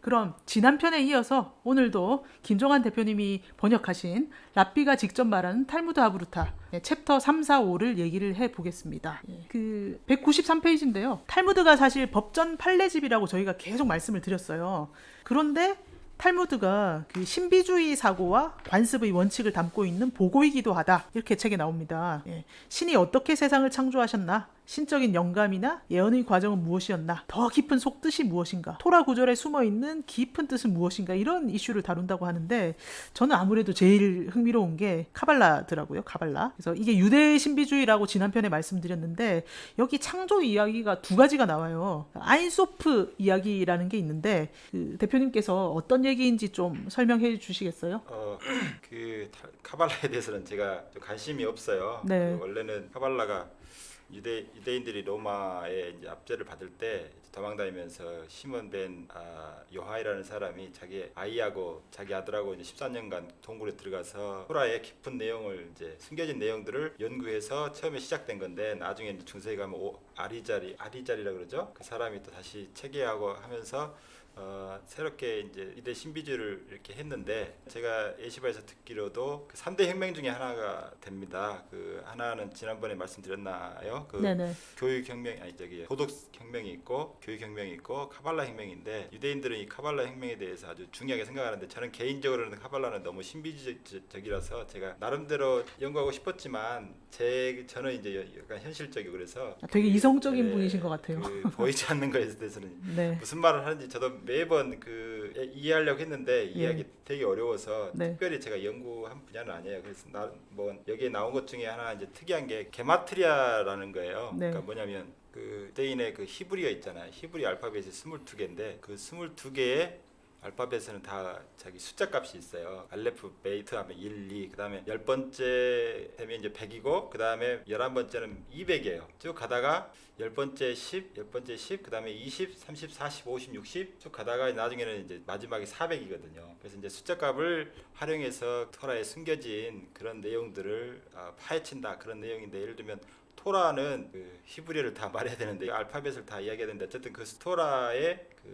그럼 지난 편에 이어서 오늘도 김종환 대표님이 번역하신 랍비가 직접 말하는 탈무드 하브루타 챕터 3, 4, 5를 얘기를 해보겠습니다. 그 193페이지인데요. 탈무드가 사실 법전 판례집이라고 저희가 계속 말씀을 드렸어요. 그런데 탈무드가 그 신비주의 사고와 관습의 원칙을 담고 있는 보고이기도 하다. 이렇게 책에 나옵니다. 신이 어떻게 세상을 창조하셨나? 신적인 영감이나 예언의 과정은 무엇이었나? 더 깊은 속뜻이 무엇인가? 토라 구절에 숨어있는 깊은 뜻은 무엇인가? 이런 이슈를 다룬다고 하는데 저는 아무래도 제일 흥미로운 게 카발라더라고요. 카발라. 그래서 이게 유대 신비주의라고 지난 편에 말씀드렸는데 여기 창조 이야기가 두 가지가 나와요. 아인소프 이야기라는 게 있는데 그 대표님께서 어떤 얘기인지 좀 설명해 주시겠어요? 카발라에 대해서는 제가 좀 관심이 없어요. 네. 원래는 카발라가 유대인들이 로마에 이제 압제를 받을 때 도망다니면서 시몬 벤 요하이라는 사람이 자기 아이하고 자기 아들하고 이제 14년간 동굴에 들어가서 토라의 깊은 내용을 이제 숨겨진 내용들을 연구해서 처음에 시작된 건데 나중에 이제 중세에 가면 아리자리라 그러죠. 그 사람이 또 다시 체계하고 하면서 새롭게 이제 유대 신비주의를 이렇게 했는데 제가 예시바에서 듣기로도 그 3대 혁명 중에 하나가 됩니다. 그 하나는 지난번에 말씀드렸나요? 네네. 교육 혁명 도덕 혁명이 있고 교육 혁명이 있고 카발라 혁명인데 유대인들은 이 카발라 혁명에 대해서 아주 중요하게 생각하는데 저는 개인적으로는 카발라는 너무 신비주의적이라서 제가 나름대로 연구하고 싶었지만 저는 이제 약간 현실적이고 그래서 되게 이성적인 분이신 것 같아요. 보이지 않는 것에 대해서는 네. 무슨 말을 하는지 저도 매번 이해하려고 했는데 이해하기 되게 어려워서 네. 특별히 제가 연구한 분야는 아니에요. 그래서 여기에 나온 것 중에 하나 이제 특이한 게 게마트리아라는 거예요. 네. 그러니까 뭐냐면 그 유대인의 그 히브리어 있잖아요. 히브리 알파벳이 22개인데 그 22개의 알파벳에는 다 자기 숫자 값이 있어요. 알레프, 베이트 하면 1, 2, 그다음에 10번째 되면 이제 100이고 그다음에 11번째는 200이에요. 쭉 가다가 10번째 10, 10번째 10, 그다음에 20, 30, 40, 50, 60 쭉 가다가 나중에는 이제 마지막에 400이거든요. 그래서 이제 숫자 값을 활용해서 토라에 숨겨진 그런 내용들을 파헤친다 그런 내용인데 예를 들면 토라는 그 히브리어를 다 말해야 되는데 알파벳을 다 이야기해야 되는데 어쨌든 그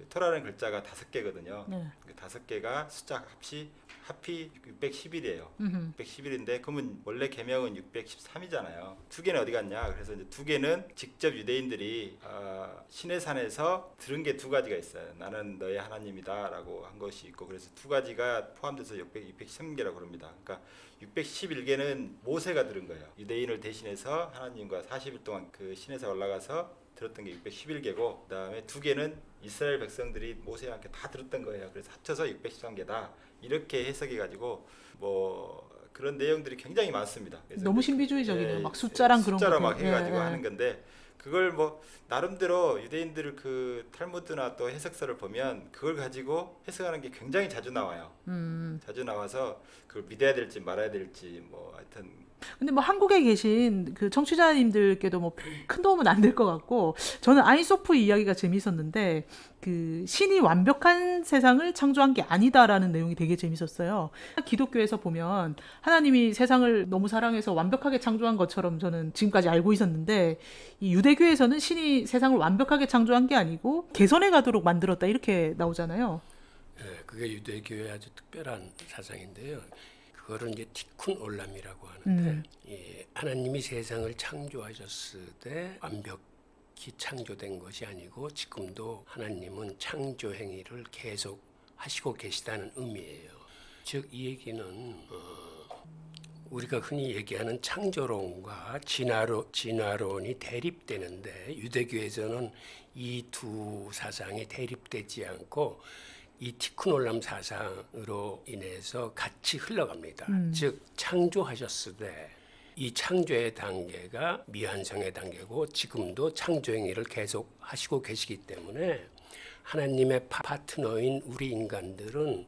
토라는 글자가 5개거든요. 네. 그 5개가 숫자 합이 611이에요. 611인데 그러면 원래 계명은 613이잖아요. 2개는 어디 갔냐? 그래서 이제 2개는 직접 유대인들이 시내산에서 들은 게 2가지가 있어요. 나는 너의 하나님이다라고 한 것이 있고 그래서 2가지가 포함돼서 613개라고 그럽니다. 그러니까 611개는 모세가 들은 거예요. 유대인을 대신해서 하나님과 40일 동안 그 신에서 올라가서 들었던 게 611개고 그다음에 2개는 이스라엘 백성들이 모세와 함께 다 들었던 거예요. 그래서 합쳐서 613개다. 이렇게 해석해 가지고 뭐 그런 내용들이 굉장히 많습니다. 그래서 너무 신비주의적이네요. 막 숫자랑 그런 숫자로 거 막 해가지고 하는 건데 그걸 뭐 나름대로 유대인들 그 탈무드나 또 해석서를 보면 그걸 가지고 해석하는 게 굉장히 자주 나와요. 자주 나와서 그걸 믿어야 될지 말아야 될지 뭐 하여튼 근데 뭐 한국에 계신 그 청취자님들께도 뭐 큰 도움은 안 될 것 같고 저는 아인소프 이야기가 재밌었는데 그 신이 완벽한 세상을 창조한 게 아니다라는 내용이 되게 재밌었어요. 기독교에서 보면 하나님이 세상을 너무 사랑해서 완벽하게 창조한 것처럼 저는 지금까지 알고 있었는데 이 유대교에서는 신이 세상을 완벽하게 창조한 게 아니고 개선해 가도록 만들었다 이렇게 나오잖아요. 예, 그게 유대교의 아주 특별한 사상인데요. 그거를 이제 티쿤 올람이라고 하는데 하나님이 세상을 창조하셨을 때 완벽히 창조된 것이 아니고 지금도 하나님은 창조 행위를 계속 하시고 계시다는 의미예요. 즉 이 얘기는 우리가 흔히 얘기하는 창조론과 진화론이 대립되는데 유대교에서는 이 두 사상이 대립되지 않고 이 티쿤 올람 사상으로 인해서 같이 흘러갑니다. 즉 창조하셨을 때 이 창조의 단계가 미완성의 단계고 지금도 창조 행위를 계속 하시고 계시기 때문에 하나님의 파트너인 우리 인간들은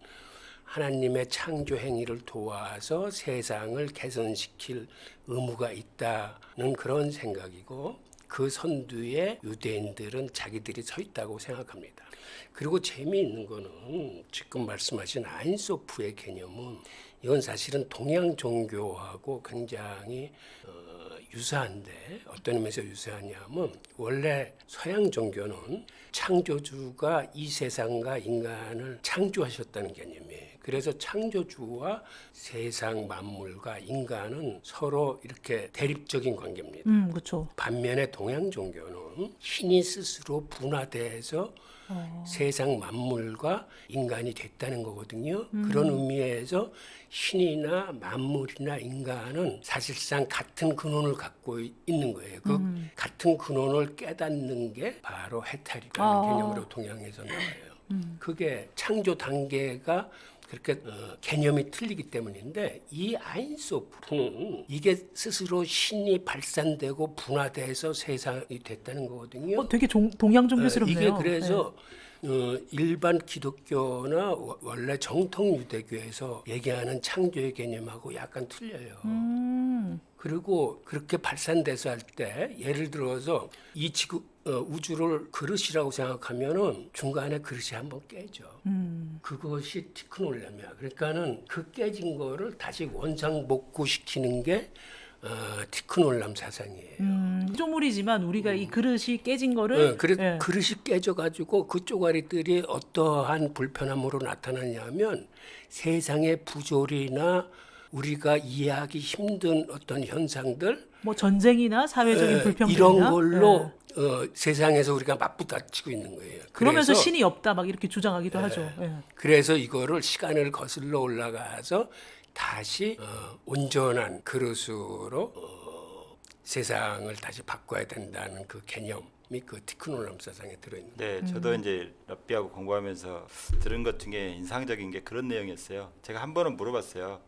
하나님의 창조 행위를 도와서 세상을 개선시킬 의무가 있다는 그런 생각이고 그 선두에 유대인들은 자기들이 서 있다고 생각합니다. 그리고 재미있는 거는 지금 말씀하신 아인소프의 개념은 이건 사실은 동양 종교하고 굉장히 유사한데 어떤 의미에서 유사하냐면 원래 서양 종교는 창조주가 이 세상과 인간을 창조하셨다는 개념이에요. 그래서 창조주와 세상 만물과 인간은 서로 이렇게 대립적인 관계입니다. 그렇죠. 반면에 동양 종교는 신이 스스로 분화돼서 세상 만물과 인간이 됐다는 거거든요. 그런 의미에서 신이나 만물이나 인간은 사실상 같은 근원을 갖고 있는 거예요. 그 같은 근원을 깨닫는 게 바로 해탈이라는 개념으로 동양에서 나와요. 그게 창조 단계가 그렇게 개념이 틀리기 때문인데 이 아인소프는 이게 스스로 신이 발산되고 분화돼서 세상이 됐다는 거거든요. 되게 동양 종교스럽네요. 이게 그래서 일반 기독교나 원래 정통 유대교에서 얘기하는 창조의 개념하고 약간 틀려요. 그리고 그렇게 발산돼서 할 때 예를 들어서 이 우주를 그릇이라고 생각하면은 중간에 그릇이 한번 깨져. 그것이 티크놀렘이야. 그러니까는 그 깨진 거를 다시 원상복구시키는 게 티크놀람 사상이에요. 피조물이지만 우리가 이 그릇이 깨진 거를 그릇이 깨져가지고 그 쪼가리들이 어떠한 불편함으로 나타나냐면 세상의 부조리나 우리가 이해하기 힘든 어떤 현상들, 뭐 전쟁이나 사회적인 불평등이나 이런 걸로 세상에서 우리가 맞부딪히고 있는 거예요. 그러면서 그래서, 신이 없다 막 이렇게 주장하기도 하죠. 그래서 이거를 시간을 거슬러 올라가서 다시 온전한 그릇으로 세상을 다시 바꿔야 된다는 그 개념이 그 티크놀람 사상에 들어있는 거예요. 네, 저도 이제 랍비하고 공부하면서 들은 것 중에 인상적인 게 그런 내용이었어요. 제가 한 번은 물어봤어요.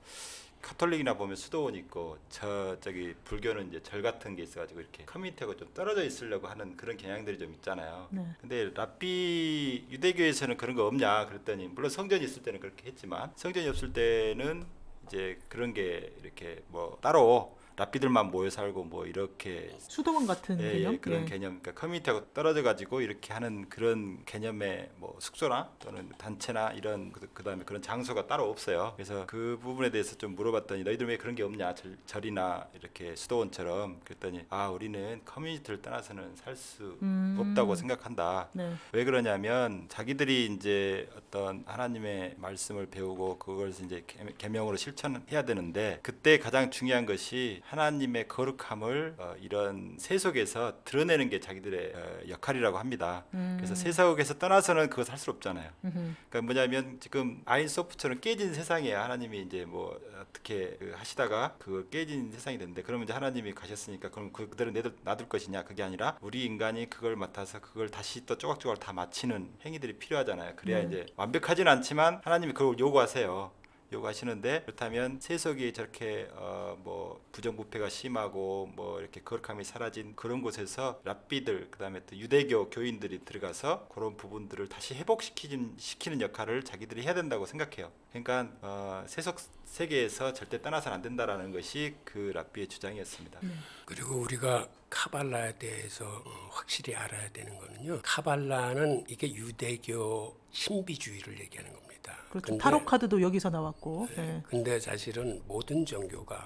카톨릭이나 보면 수도원 있고 저기 불교는 이제 절 같은 게 있어가지고 이렇게 커뮤니티하고 좀 떨어져 있으려고 하는 그런 경향들이 좀 있잖아요. 네. 근데 랍비 유대교에서는 그런 거 없냐 그랬더니 물론 성전이 있을 때는 그렇게 했지만 성전이 없을 때는 이제 그런 게 이렇게 뭐 따로 랍비들만 모여 살고 뭐 이렇게 수도원 같은 개념? 그런 개념, 그러니까 커뮤니티하고 떨어져 가지고 이렇게 하는 그런 개념의 뭐 숙소나 또는 단체나 이런 그다음에 그런 장소가 따로 없어요. 그래서 그 부분에 대해서 좀 물어봤더니 너희들 왜 그런 게 없냐, 절이나 이렇게 수도원처럼. 그랬더니 우리는 커뮤니티를 떠나서는 살 수 없다고 생각한다. 네. 왜 그러냐면 자기들이 이제 어떤 하나님의 말씀을 배우고 그걸 이제 계명으로 실천해야 되는데 그때 가장 중요한 것이 하나님의 거룩함을 이런 세속에서 드러내는 게 자기들의 역할이라고 합니다. 그래서 세속에서 떠나서는 그거 살 수 없잖아요. 그러니까 뭐냐면 지금 아인소프트처럼 깨진 세상이에요. 하나님이 이제 뭐 어떻게 하시다가 그 깨진 세상이 됐는데 그러면 이제 하나님이 가셨으니까 그럼 그대로 놔둘 것이냐, 그게 아니라 우리 인간이 그걸 맡아서 그걸 다시 또 조각조각 다 맞히는 행위들이 필요하잖아요. 그래야 이제 완벽하지는 않지만 하나님이 그걸 요구하시는데 그렇다면 세속이 저렇게 뭐 부정부패가 심하고 뭐 이렇게 거룩함이 사라진 그런 곳에서 랍비들 그다음에 또 유대교 교인들이 들어가서 그런 부분들을 다시 회복시키는 역할을 자기들이 해야 된다고 생각해요. 그러니까 세속 세계에서 절대 떠나서는 안 된다라는 것이 그 랍비의 주장이었습니다. 그리고 우리가 카발라에 대해서 확실히 알아야 되는 거는요. 카발라는 이게 유대교 신비주의를 얘기하는 겁니다. 그렇죠. 타로 카드도 여기서 나왔고. 근데 사실은 모든 종교가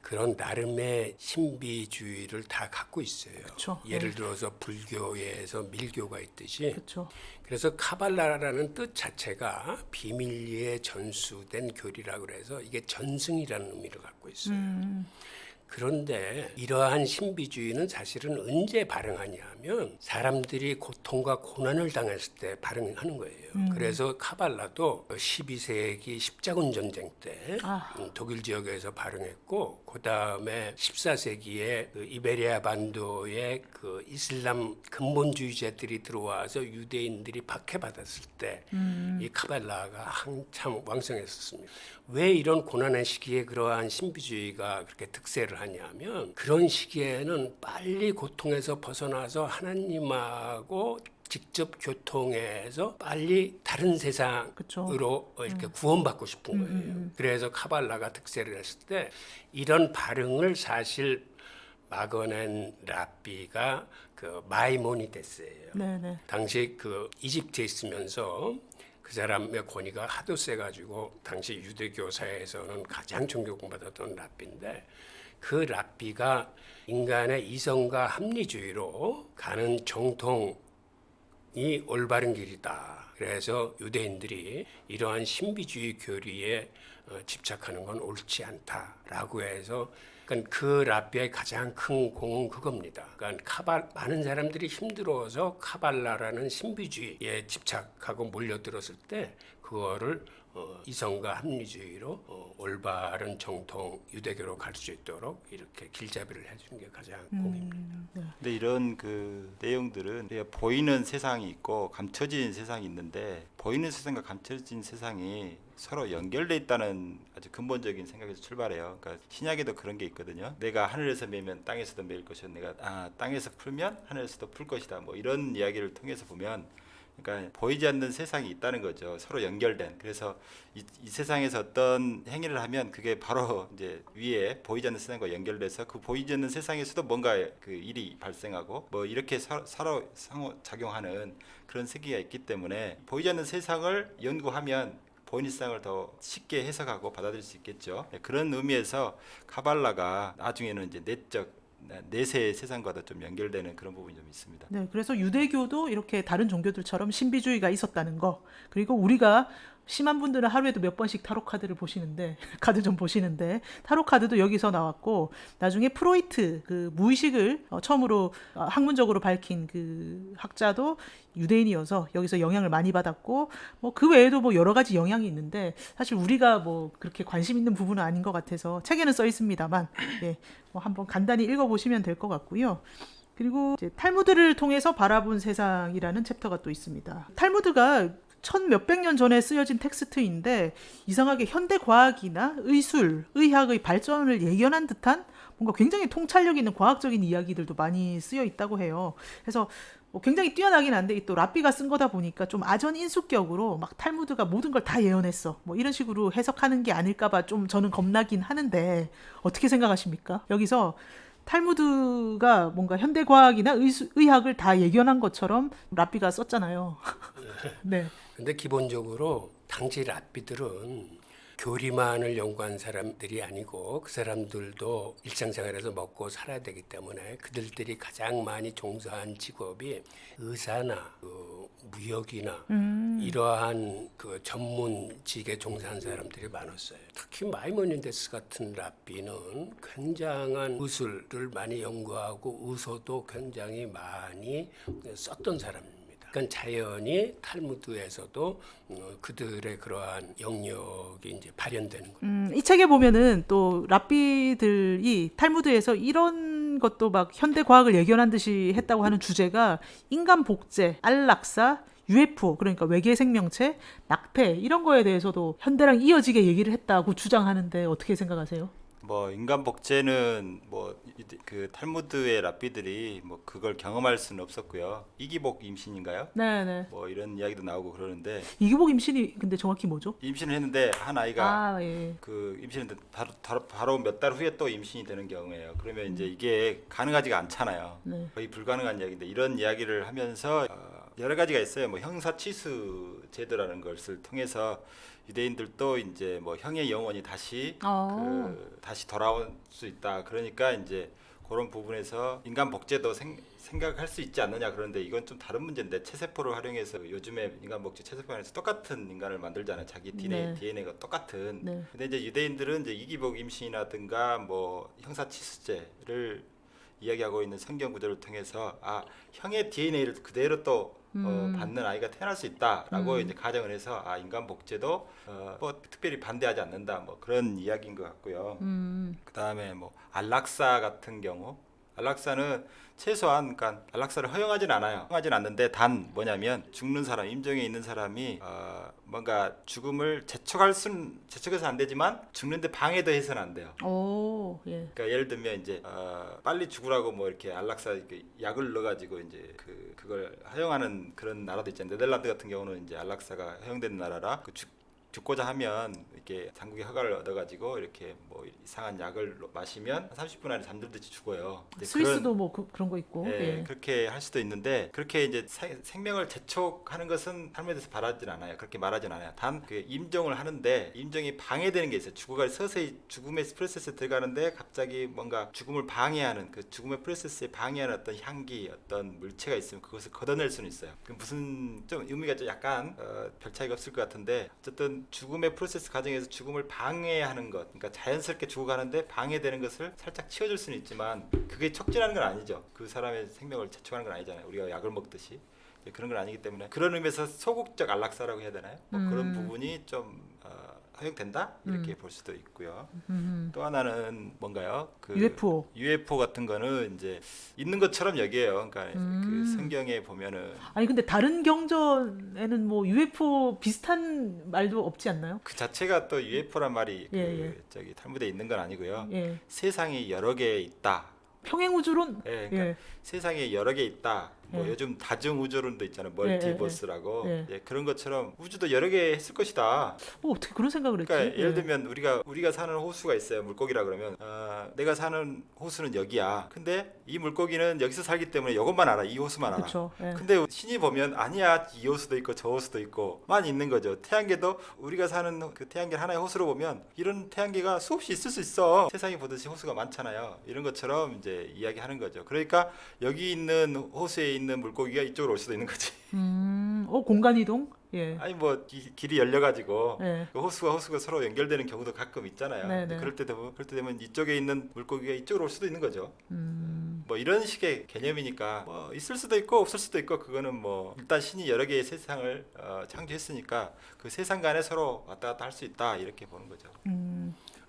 그런 나름의 신비주의를 다 갖고 있어요. 그쵸. 예를 들어서 불교에서 밀교가 있듯이. 그렇죠. 그래서 카발라라는 뜻 자체가 비밀리에 전수된 교리라고 그래서 이게 전승이라는 의미를 갖고 있어요. 그런데 이러한 신비주의는 사실은 언제 발흥하냐면 사람들이 고통과 고난을 당했을 때 발흥하는 거예요. 그래서 카발라도 12세기 십자군 전쟁 때 독일 지역에서 발흥했고 그 다음에 14세기에 그 이베리아 반도에 그 이슬람 근본주의자들이 들어와서 유대인들이 박해받았을 때 이 카발라가 한참 왕성했었습니다. 왜 이런 고난의 시기에 그러한 신비주의가 그렇게 득세를 하냐면 그런 시기에는 빨리 고통에서 벗어나서 하나님하고 직접 교통해서 빨리 다른 세상으로 그쵸. 이렇게 구원받고 싶은 거예요. 그래서 카발라가 득세를 했을 때 이런 발흥을 사실 막아낸 랍비가 그 마이모니데스예요. 네네. 당시 그 이집트에 있으면서 그 사람의 권위가 하도 세가지고 당시 유대교 사회에서는 가장 존경받았던 랍비인데 그 랍비가 인간의 이성과 합리주의로 가는 정통이 올바른 길이다. 그래서 유대인들이 이러한 신비주의 교리에 집착하는 건 옳지 않다라고 해서 그러니까 그 랍비의 가장 큰 공은 그겁니다. 그러니까 많은 사람들이 힘들어서 카발라라는 신비주의에 집착하고 몰려들었을 때 그거를 이성과 합리주의로 올바른 정통 유대교로 갈 수 있도록 이렇게 길잡이를 해주는 게 가장 공입니다. 근데 이런 그 내용들은 보이는 세상이 있고 감춰진 세상이 있는데 보이는 세상과 감춰진 세상이 서로 연결돼 있다는 아주 근본적인 생각에서 출발해요. 그러니까 신약에도 그런 게 있거든요. 내가 하늘에서 매면 땅에서도 매일 것이고 내가 땅에서 풀면 하늘에서도 풀 것이다. 뭐 이런 이야기를 통해서 보면 그러니까 보이지 않는 세상이 있다는 거죠. 서로 연결된. 그래서 이 세상에서 어떤 행위를 하면 그게 바로 이제 위에 보이지 않는 세상과 연결돼서 그 보이지 않는 세상에서도 뭔가 그 일이 발생하고 뭐 이렇게 서로 상호 작용하는 그런 세계가 있기 때문에 보이지 않는 세상을 연구하면 보이는 세상을 더 쉽게 해석하고 받아들일 수 있겠죠. 그런 의미에서 카발라가 나중에는 이제 내세의 세상과도 좀 연결되는 그런 부분이 좀 있습니다. 네, 그래서 유대교도 이렇게 다른 종교들처럼 신비주의가 있었다는 거. 그리고 우리가 심한 분들은 하루에도 몇 번씩 타로 카드를 보시는데 카드 좀 보시는데 타로 카드도 여기서 나왔고 나중에 프로이트 그 무의식을 처음으로 학문적으로 밝힌 그 학자도 유대인이어서 여기서 영향을 많이 받았고 뭐 그 외에도 뭐 여러 가지 영향이 있는데 사실 우리가 뭐 그렇게 관심 있는 부분은 아닌 것 같아서 책에는 써 있습니다만 예, 뭐 한번 간단히 읽어보시면 될 것 같고요. 그리고 이제 탈무드를 통해서 바라본 세상이라는 챕터가 또 있습니다. 탈무드가 천 몇백 년 전에 쓰여진 텍스트인데 이상하게 현대 과학이나 의술, 의학의 발전을 예견한 듯한 뭔가 굉장히 통찰력 있는 과학적인 이야기들도 많이 쓰여 있다고 해요. 그래서 뭐 굉장히 뛰어나긴 한데 또 랍비가 쓴 거다 보니까 좀 아전인수격으로 막 탈무드가 모든 걸 다 예언했어. 뭐 이런 식으로 해석하는 게 아닐까봐 좀 저는 겁나긴 하는데 어떻게 생각하십니까? 여기서 탈무드가 뭔가 현대 과학이나 의학을 다 예견한 것처럼 랍비가 썼잖아요. 네. 근데 기본적으로 당시 랍비들은 교리만을 연구한 사람들이 아니고 그 사람들도 일상생활에서 먹고 살아야 되기 때문에 그들이 가장 많이 종사한 직업이 의사나 무역이나 이러한 그 전문직에 종사한 사람들이 많았어요. 특히 마이모니데스 같은 랍비는 굉장한 의술을 많이 연구하고 의소도 굉장히 많이 썼던 사람입니다. 그러니까 자연히 탈무드에서도 그들의 그러한 영역이 이제 발현되는 거예요. 이 책에 보면은 또 랍비들이 탈무드에서 이런 것도 막 현대 과학을 예견한 듯이 했다고 하는 주제가 인간 복제, 안락사, UFO 그러니까 외계 생명체, 낙태 이런 거에 대해서도 현대랑 이어지게 얘기를 했다고 주장하는데 어떻게 생각하세요? 뭐 인간 복제는 뭐 그 탈무드의 랍비들이 뭐 그걸 경험할 수는 없었고요. 이기복 임신인가요? 네네. 뭐 이런 이야기도 나오고 그러는데 이기복 임신이 근데 정확히 뭐죠? 임신을 했는데 한 아이가 예. 그 임신했는데 바로 몇 달 후에 또 임신이 되는 경우예요. 그러면 이제 이게 가능하지가 않잖아요. 네. 거의 불가능한 이야기인데 이런 이야기를 하면서 여러 가지가 있어요. 뭐 형사치수 제도라는 것을 통해서 유대인들도 이제 뭐 형의 영혼이 다시 다시 돌아올 수 있다. 그러니까 이제 그런 부분에서 인간 복제도 생각할 수 있지 않느냐. 그런데 이건 좀 다른 문제인데 체세포를 활용해서 요즘에 인간 복제 체세포 안에서 똑같은 인간을 만들잖아요. 자기 DNA가 똑같은. 네. 근데 이제 유대인들은 이제 이기복 임신이라든가 뭐 형사치수제를 이야기하고 있는 성경 구절을 통해서 형의 DNA를 그대로 또 받는 아이가 태어날 수 있다라고 이제 가정을 해서 인간 복제도 뭐 특별히 반대하지 않는다 뭐 그런 이야기인 것 같고요. 그다음에 뭐 안락사 같은 경우 안락사는 최소한 그러니까 안락사를 허용하진 않아요. 허용하진 않는데 단 뭐냐면 죽는 사람 임종에 있는 사람이 뭔가 죽음을 재촉해서 안 되지만 죽는데 방해도 해서는 안 돼요. 오, 예. 그러니까 예를 들면 이제 빨리 죽으라고 뭐 이렇게 안락사 이렇게 약을 넣어가지고 이제 그걸 허용하는 그런 나라도 있잖아요. 네덜란드 같은 경우는 이제 안락사가 허용되는 나라라 죽고자 하면 이렇게 당국의 허가를 얻어가지고 이렇게 뭐 이상한 약을 마시면 30분 안에 잠들듯이 죽어요. 이제 스위스도 뭐 그런 거 있고. 예, 그렇게 할 수도 있는데 그렇게 이제 생명을 재촉하는 것은 탈무드에서 바라진 않아요. 그렇게 말하진 않아요. 단 그 임종을 하는데 임종이 방해되는 게 있어요. 죽어가 서서히 죽음의 프로세스에 들어가는데 갑자기 뭔가 죽음을 방해하는 그 죽음의 프로세스에 방해하는 어떤 향기, 어떤 물체가 있으면 그것을 걷어낼 수는 있어요. 그 무슨 좀 의미가 좀 약간 별 차이가 없을 것 같은데 어쨌든 죽음의 프로세스 과정에서 죽음을 방해하는 것, 그러니까 자연스럽게 죽어가는데 방해되는 것을 살짝 치워줄 수는 있지만 그게 촉진하는 건 아니죠. 그 사람의 생명을 재촉하는 건 아니잖아요. 우리가 약을 먹듯이 그런 건 아니기 때문에 그런 의미에서 소극적 안락사라고 해야 되나요? 뭐 그런 부분이 좀 허용된다 이렇게 볼 수도 있고요. 또 하나는 뭔가요? 그 UFO 같은 거는 이제 있는 것처럼 여기에요. 그러니까 그 성경에 보면은 아니 근데 다른 경전에는 뭐 UFO 비슷한 말도 없지 않나요? 그 자체가 또 UFO란 말이 예. 저기 탈무드에 있는 건 아니고요. 예. 세상이 여러 개 있다. 평행우주론? 예, 그러니까 세상에 여러 개 있다. 뭐 요즘 다중우주론도 있잖아요. 멀티버스라고. 예, 그런 것처럼 우주도 여러 개 했을 것이다. 어떻게 그런 생각을 했지? 그러니까 예를 들면 우리가 사는 호수가 있어요. 물고기라 그러면 내가 사는 호수는 여기야. 근데 이 물고기는 여기서 살기 때문에 이것만 알아. 이 호수만 알아. 그쵸, 예. 근데 신이 보면 아니야. 이 호수도 있고 저 호수도 있고만 있는 거죠. 태양계도 우리가 사는 그 태양계 하나의 호수로 보면 이런 태양계가 수없이 있을 수 있어. 세상에 보듯이 호수가 많잖아요. 이런 것처럼 이제 이야기하는 거죠. 그러니까 여기 있는 호수에 있는 물고기가 이쪽으로 올 수도 있는 거지. 공간 이동? 예. 아니 뭐 길이 열려가지고 예. 그 호수가 서로 연결되는 경우도 가끔 있잖아요. 네네. 그럴 때 되면 이쪽에 있는 물고기가 이쪽으로 올 수도 있는 거죠. 뭐 이런 식의 개념이니까 뭐 있을 수도 있고 없을 수도 있고 그거는 뭐 일단 신이 여러 개의 세상을 창조했으니까 그 세상 간에 서로 왔다 갔다 할 수 있다 이렇게 보는 거죠.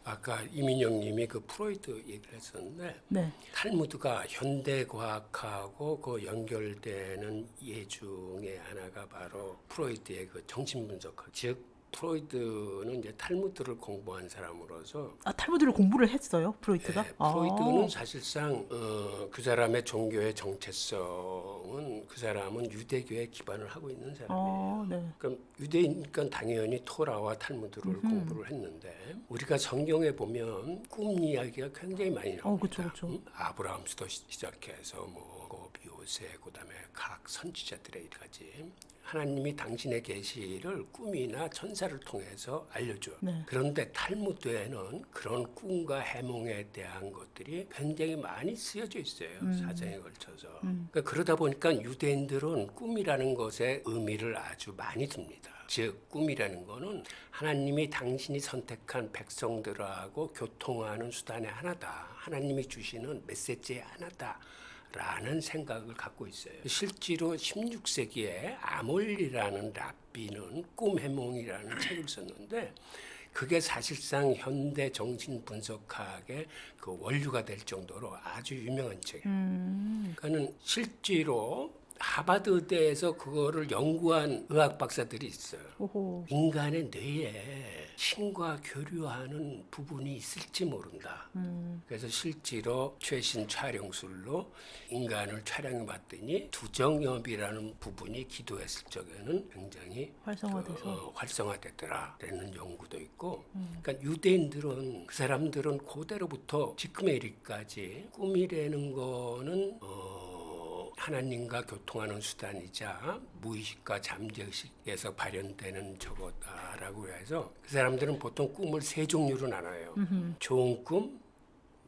아까 이민영님이 그 프로이드 얘기를 했었는데 네. 탈무드가 현대 과학하고 그 연결되는 예 중에 하나가 바로 프로이드의 그 정신분석학, 즉 프로이드는 이제 탈무드를 공부한 사람으로서 탈무드를 공부를 했어요, 프로이트가? 네, 프로이드는 사실상 그 사람의 종교의 정체성은 그 사람은 유대교에 기반을 하고 있는 사람이에요. 네. 그럼 유대인이니까 당연히 토라와 탈무드를 공부를 했는데 우리가 성경에 보면 꿈 이야기가 굉장히 많이 나옵니다. 그쵸. 아브라함부터 시작해서 뭐 요새 그다음에 각 선지자들의 일까지 하나님이 당신의 계시를 꿈이나 천사를 통해서 알려줘요. 네. 그런데 탈무드에는 그런 꿈과 해몽에 대한 것들이 굉장히 많이 쓰여져 있어요. 사정에 걸쳐서. 그러다 보니까 유대인들은 꿈이라는 것에 의미를 아주 많이 둡니다. 즉 꿈이라는 거는 하나님이 당신이 선택한 백성들하고 교통하는 수단의 하나다. 하나님이 주시는 메시지의 하나다. 라는 생각을 갖고 있어요. 실제로 16세기에 아몰리라는 랍비는 꿈 해몽이라는 책을 썼는데 그게 사실상 현대 정신 분석학의 그 원류가 될 정도로 아주 유명한 책이에요. 그러니까는 실제로 하버드대에서 그거를 연구한 의학 박사들이 있어요. 오호. 인간의 뇌에 신과 교류하는 부분이 있을지 모른다. 그래서 실제로 최신 촬영술로 인간을 촬영해 봤더니 두정엽이라는 부분이 기도했을 적에는 굉장히 활성화됐더라라는 연구도 있고, 그러니까 유대인들은 그 사람들은 고대로부터 지금의 일까지 꿈이라는 거는 하나님과 교통하는 수단이자 무의식과 잠재의식에서 발현되는 저거다라고 해서 그 사람들은 보통 꿈을 세 종류로 나눠요. 좋은 꿈,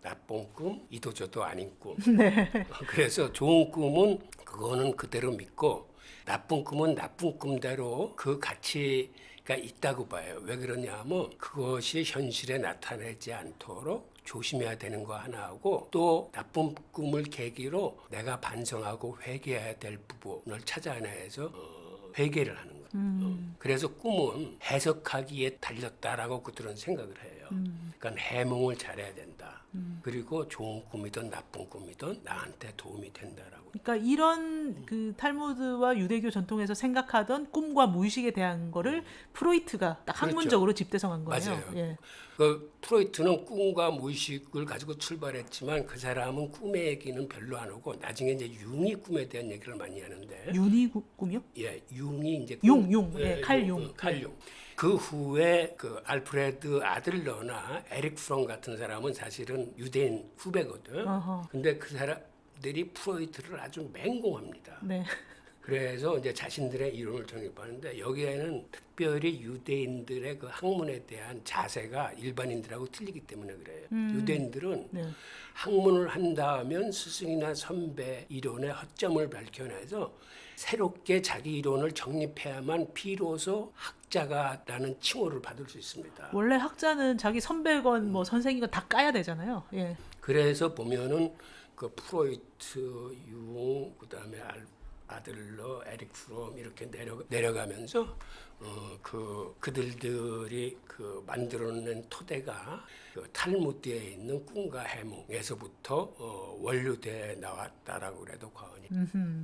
나쁜 꿈, 이도저도 아닌 꿈. 네. 그래서 좋은 꿈은 그거는 그대로 믿고 나쁜 꿈은 나쁜 꿈대로 그 가치가 있다고 봐요. 왜 그러냐면 그것이 현실에 나타나지 않도록 조심해야 되는 거 하나하고 또 나쁜 꿈을 계기로 내가 반성하고 회개해야 될 부분을 찾아내서 회개를 하는 거예요. 그래서 꿈은 해석하기에 달렸다라고 그들은 생각을 해요. 그러니까 해몽을 잘해야 된다. 그리고 좋은 꿈이든 나쁜 꿈이든 나한테 도움이 된다라고 그러니까 이런 그 탈무드와 유대교 전통에서 생각하던 꿈과 무의식에 대한 거를 프로이트가 딱 그렇죠. 학문적으로 집대성한 거예요. 맞아요. 예. 그 프로이트는 꿈과 무의식을 가지고 출발했지만 그 사람은 꿈의 얘기는 별로 안 하고 나중에 이제 융이 꿈에 대한 얘기를 많이 하는데 윤희 꿈이요? 예, 융이 이제 융. 예, 칼 융. 칼 융. 그 후에 그 알프레드 아들러나 에릭 프롬 같은 사람은 사실은 유대인 후배거든. 어허. 근데 그 사람들이 프로이트를 아주 맹공합니다. 네. 그래서 이제 자신들의 이론을 정립하는데 여기에는 특별히 유대인들의 그 학문에 대한 자세가 일반인들하고 틀리기 때문에 그래요. 유대인들은 네. 학문을 한다면 스승이나 선배 이론의 허점을 밝혀내서 새롭게 자기 이론을 정립해야만 비로소 학자가라는 칭호를 받을 수 있습니다. 원래 학자는 자기 선배건 뭐 선생이건 다 까야 되잖아요. 예. 그래서 보면은 그 프로이트, 융, 그다음에 아들러, 에릭 프롬 이렇게 내려가면서 그들이 그 만들어낸 토대가 그 탈무드에 있는 꿈과 해몽에서부터 원류돼 나왔다라고 그래도 과언이.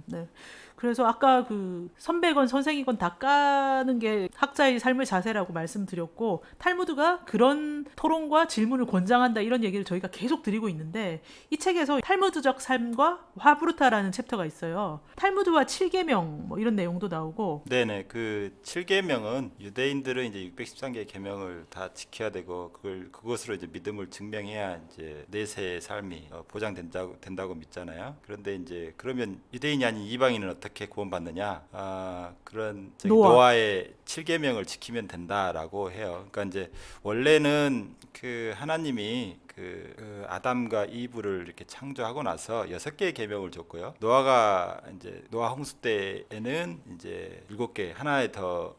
네. 그래서 아까 그 선배건 선생이건 다 까는 게 학자의 삶의 자세라고 말씀드렸고 탈무드가 그런 토론과 질문을 권장한다 이런 얘기를 저희가 계속 드리고 있는데 이 책에서 탈무드적 삶과 화브루타라는 챕터가 있어요. 탈무드와 7계명 뭐 이런 내용도 나오고 네네. 그 7계명은 유대인들은 이제 613개의 계명을 다 지켜야 되고 그것으로 이제 믿음을 증명해야 이제 내세의 삶이 보장된다고 믿잖아요. 그런데 이제 그러면 유대인이 아닌 이방인은 어떻게 구원받느냐? 그런 노아의 7계명을 지키면 된다라고 해요. 그러니까 이제 원래는 그 하나님이 그 아담과 이브를 이렇게 창조하고 나서 6개의 계명을 줬고요. 노아가 이제 노아 홍수 때에는 이제 7개 하나 더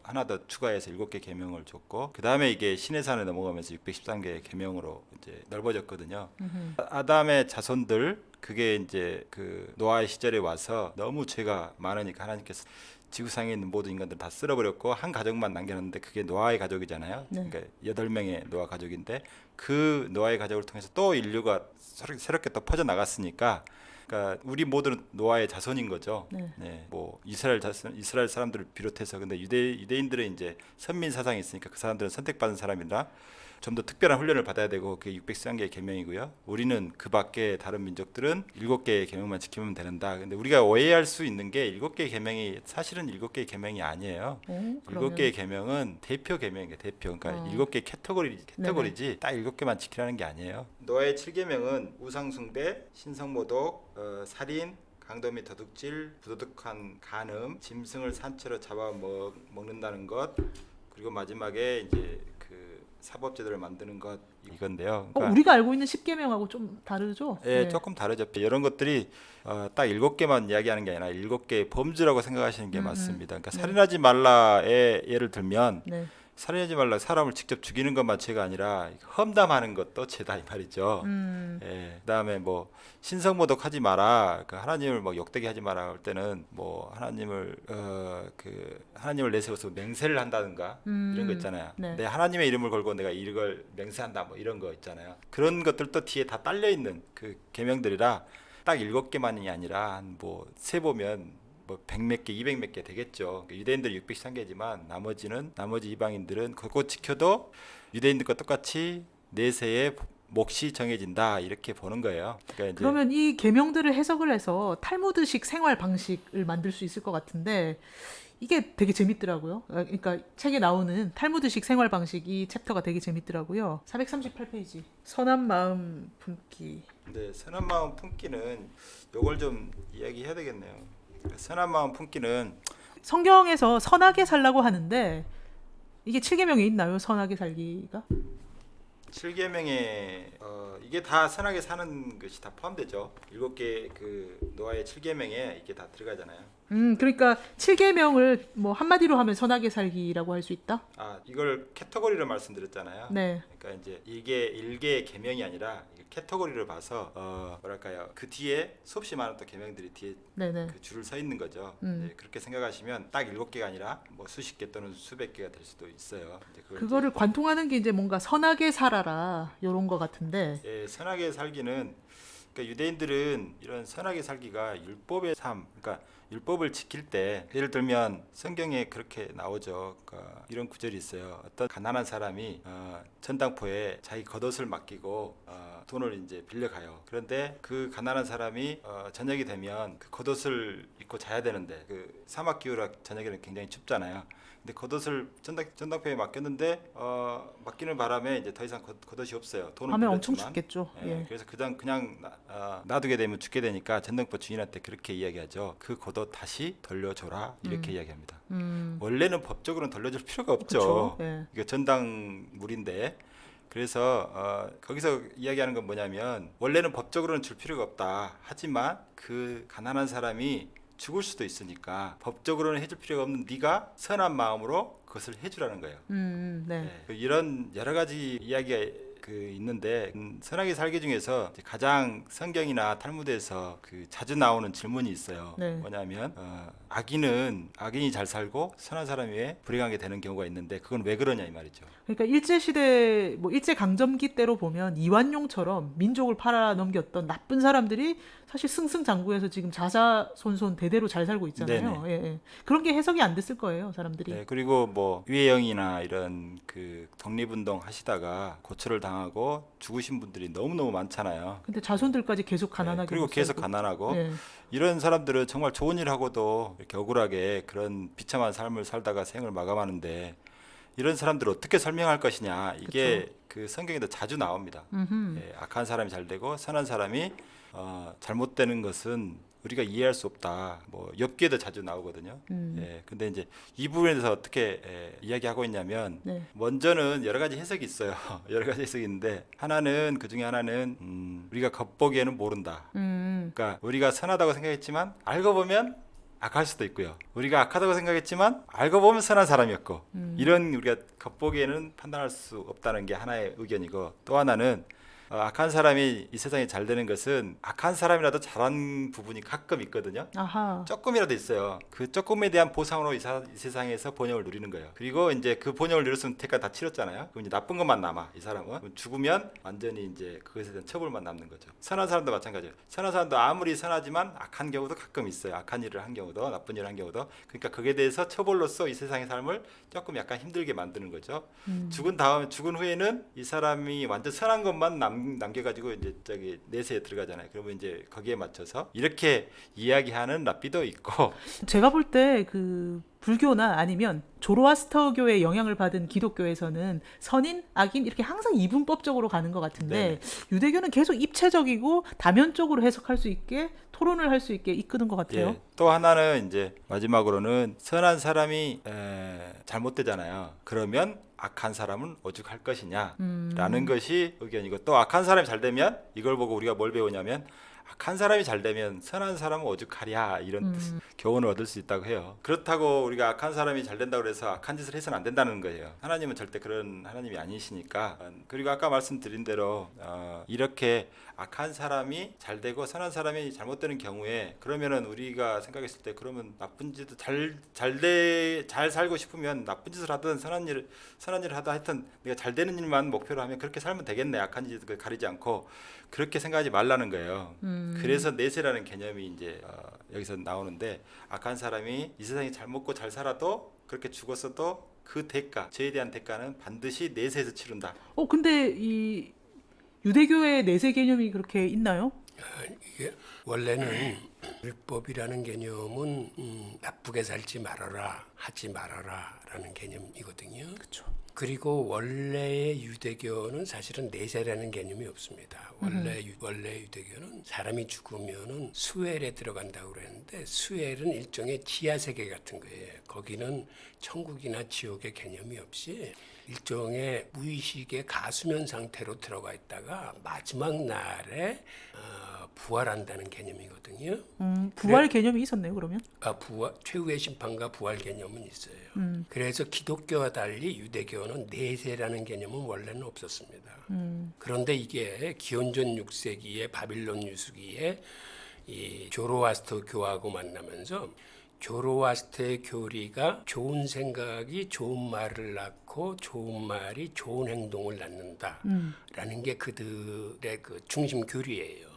추가해서 7개 계명을 줬고 그다음에 이게 시내산에 넘어가면서 613개의 계명으로 이제 넓어졌거든요. 아담의 자손들 그게 이제 그 노아의 시절에 와서 너무 죄가 많으니까 하나님께서 지구상에 있는 모든 인간들 다 쓸어버렸고 한 가족만 남겨놨는데 그게 노아의 가족이잖아요. 네. 그러니까 8명의 노아 가족인데 그 노아의 가족을 통해서 또 인류가 새롭게 또 퍼져 나갔으니까 그러니까 우리 모두는 노아의 자손인 거죠. 네. 네, 뭐 이스라엘 사람들을 비롯해서 근데 유대인들은 이제 선민 사상이 있으니까 그 사람들은 선택받은 사람이라 좀 더 특별한 훈련을 받아야 되고 그게 613개의 계명이고요. 우리는 그 밖에 다른 민족들은 7개의 계명만 지키면 되는다. 근데 우리가 오해할 수 있는 게 7개의 계명이 사실은 7개의 계명이 아니에요. 7개의 계명은 대표 계명이에요. 대표. 그러니까 7개 캐터고리지 딱 7개만 지키라는 게 아니에요. 노아의 7계명은 우상 숭배, 신성 모독, 살인, 강도 및 도둑질, 부도덕한 간음, 짐승을 산채로 잡아 먹는다는 것, 그리고 마지막에 이제 그 사법제도를 만드는 것 이건데요. 그러니까 우리가 알고 있는 10계명하고 좀 다르죠? 예, 네. 조금 다르죠. 이런 것들이 딱 7개만 이야기하는 게 아니라 7개의 범죄라고 생각하시는 게 맞습니다. 그러니까 살인하지 말라의 예를 들면 네. 살인하지 말라 사람을 직접 죽이는 것만 죄가 아니라 험담하는 것도 죄다 이 말이죠. 예, 그다음에 뭐 신성모독하지 마라, 그 하나님을 뭐 욕되게 하지 마라 할 때는 뭐 하나님을 하나님을 내세워서 맹세를 한다든가 이런 거 있잖아요. 네. 내 하나님의 이름을 걸고 내가 이걸 맹세한다 뭐 이런 거 있잖아요. 그런 것들도 뒤에 다 딸려 있는 그 계명들이라 딱 7개만이 아니라 뭐 세 보면 뭐 100몇 개, 200몇 개 되겠죠. 유대인들이 613개지만 나머지 이방인들은 그거 지켜도 유대인들과 똑같이 내세의 몫이 정해진다 이렇게 보는 거예요. 그러니까 이제 그러면 이 계명들을 해석을 해서 탈무드식 생활 방식을 만들 수 있을 것 같은데 이게 되게 재밌더라고요. 그러니까 책에 나오는 탈무드식 생활 방식 이 챕터가 되게 재밌더라고요. 438페이지. 선한 마음 품기. 네, 선한 마음 품기는 요걸 좀 이야기해야 되겠네요. 선한 마음 품기는 성경에서 선하게 살라고 하는데 이게 7계명에 있나요? 선하게 살기가? 7계명에 이게 다 선하게 사는 것이 다 포함되죠. 7개 그 노아의 7계명에 이게 다 들어가잖아요. 그러니까 7계명을 뭐 한마디로 하면 선하게 살기라고 할 수 있다? 이걸 캐터고리로 말씀드렸잖아요. 네. 그러니까 이제 이게 1개의 계명이 아니라 캐터고리를 봐서 뭐랄까요? 그 뒤에 수없이 많은 또 계명들이 뒤에 네네. 그 줄을 서 있는 거죠. 네, 그렇게 생각하시면 딱 7개가 아니라 뭐 수십 개 또는 수백 개가 될 수도 있어요. 그거를 관통하는 게 이제 뭔가 선하게 살아라 이런 거 같은데. 예, 선하게 살기는 그러니까 유대인들은 이런 선하게 살기가 율법의 삶, 그러니까 율법을 지킬 때 예를 들면 성경에 그렇게 나오죠. 그러니까 이런 구절이 있어요. 어떤 가난한 사람이 전당포에 자기 겉옷을 맡기고 돈을 이제 빌려가요. 그런데 그 가난한 사람이 저녁이 되면 그 겉옷을 입고 자야 되는데 그 사막 기후라 저녁에는 굉장히 춥잖아요. 근데 겉옷을 전당포에 맡겼는데 맡기는 바람에 이제 더 이상 겉옷이 없어요. 돈은 밤에 엄청 빌렸지만. 춥겠죠. 예, 그래서 그냥 놔두게 되면 죽게 되니까 전당포 주인한테 그렇게 이야기하죠. 그 겉옷 다시 돌려줘라 이렇게 이야기합니다. 원래는 법적으로는 돌려줄 필요가 없죠. 그쵸. 예. 이게 전당물인데 그래서 거기서 이야기하는 건 뭐냐면 원래는 법적으로는 줄 필요가 없다. 하지만 그 가난한 사람이 죽을 수도 있으니까 법적으로는 해줄 필요가 없는 네가 선한 마음으로 그것을 해주라는 거예요. 네. 이런 여러 가지 이야기가 있는데 선하게 살기 중에서 가장 성경이나 탈무드에서 자주 나오는 질문이 있어요. 네. 뭐냐면 악인이 잘 살고 선한 사람이 왜 불행하게 되는 경우가 있는데 그건 왜 그러냐 이 말이죠. 그러니까 일제 시대 뭐 일제 강점기 때로 보면 이완용처럼 민족을 팔아 넘겼던 나쁜 사람들이 사실 승승장구해서 지금 자자손손 대대로 잘 살고 있잖아요. 예, 예. 그런 게 해석이 안 됐을 거예요, 사람들이. 네, 그리고 뭐 유해영이나 이런 독립운동 하시다가 고초를 당하고 죽으신 분들이 너무너무 많잖아요. 근데 자손들까지 계속 가난하게 그리고 못 계속 살고. 가난하고 예. 이런 사람들은 정말 좋은 일 하고도 이렇게 억울하게 그런 비참한 삶을 살다가 생을 마감하는데 이런 사람들을 어떻게 설명할 것이냐 이게 그 성경에도 자주 나옵니다. 악한 사람이 잘 되고 선한 사람이 잘못되는 것은 우리가 이해할 수 없다. 뭐 욥기에도 자주 나오거든요. 근데 이제 이 부분에서 어떻게 이야기하고 있냐면 네. 먼저는 여러 가지 해석이 있어요. 여러 가지 해석이 있는데 그 중에 하나는 우리가 겉보기에는 모른다. 그러니까 우리가 선하다고 생각했지만 알고 보면 악할 수도 있고요. 우리가 악하다고 생각했지만 알고 보면 선한 사람이었고 이런 우리가 겉보기에는 판단할 수 없다는 게 하나의 의견이고 또 하나는 악한 사람이 이 세상에 잘 되는 것은 악한 사람이라도 잘한 부분이 가끔 있거든요. 아하. 조금이라도 있어요. 그 조금에 대한 보상으로 이 세상에서 번영을 누리는 거예요. 그리고 이제 그 번영을 누렸으면 대가 다 치렀잖아요. 그럼 이제 나쁜 것만 남아 이 사람은. 죽으면 완전히 이제 그것에 대한 처벌만 남는 거죠. 선한 사람도 마찬가지예요. 선한 사람도 아무리 선하지만 악한 경우도 가끔 있어요. 악한 일을 한 경우도 나쁜 일을 한 경우도. 그러니까 그에 대해서 처벌로서 이 세상의 삶을 조금 약간 힘들게 만드는 거죠. 죽은 후에는 이 사람이 완전 선한 것만 남겨가지고 이제 내세에 들어가잖아요. 그러면 이제 거기에 맞춰서 이렇게 이야기하는 랍비도 있고. 제가 볼 때 그 불교나 아니면 조로아스터교의 영향을 받은 기독교에서는 선인, 악인 이렇게 항상 이분법적으로 가는 것 같은데 네네. 유대교는 계속 입체적이고 다면적으로 해석할 수 있게 토론을 할 수 있게 이끄는 것 같아요. 예. 또 하나는 이제 마지막으로는 선한 사람이 잘못되잖아요. 그러면 악한 사람은 오죽할 것이냐라는 것이 의견이고 또 악한 사람이 잘 되면 이걸 보고 우리가 뭘 배우냐면 악한 사람이 잘 되면 선한 사람은 오죽하랴 이런 교훈을 얻을 수 있다고 해요. 그렇다고 우리가 악한 사람이 잘 된다고 해서 악한 짓을 해서는 안 된다는 거예요. 하나님은 절대 그런 하나님이 아니시니까. 그리고 아까 말씀드린 대로 이렇게 악한 사람이 잘 되고 선한 사람이 잘못되는 경우에 그러면은 우리가 생각했을 때 그러면 나쁜 짓을 잘 살고 싶으면 나쁜 짓을 하든 선한 일을 하든 하여튼 내가 잘 되는 일만 목표로 하면 그렇게 살면 되겠네. 악한 짓을 가리지 않고 그렇게 생각하지 말라는 거예요. 그래서 내세라는 개념이 이제 여기서 나오는데 악한 사람이 이 세상에 잘 먹고 잘 살아도 그렇게 죽었어도 그 대가, 죄에 대한 대가는 반드시 내세에서 치른다. 근데 이 유대교의 내세 개념이 그렇게 있나요? 이게 원래는 율법이라는 개념은 나쁘게 살지 말아라, 하지 말아라라는 개념이거든요. 그렇죠. 그리고 원래의 유대교는 사실은 내세라는 개념이 없습니다. 원래 유대교는 사람이 죽으면은 수헬에 들어간다고 그랬는데 수헬은 일종의 지하 세계 같은 거예요. 거기는 천국이나 지옥의 개념이 없이 일종의 무의식의 가수면 상태로 들어가 있다가 마지막 날에 부활한다는 개념이거든요. 부활 개념이 있었네요, 그러면? 최후의 심판과 부활 개념은 있어요. 그래서 기독교와 달리 유대교는 내세라는 개념은 원래는 없었습니다. 그런데 이게 기원전 6세기에 바빌론 유수기에 이 조로아스터 교하고 만나면서 조로아스터의 교리가 좋은 생각이 좋은 말을 낳고 좋은 말이 좋은 행동을 낳는다라는 게 그들의 그 중심 교리예요.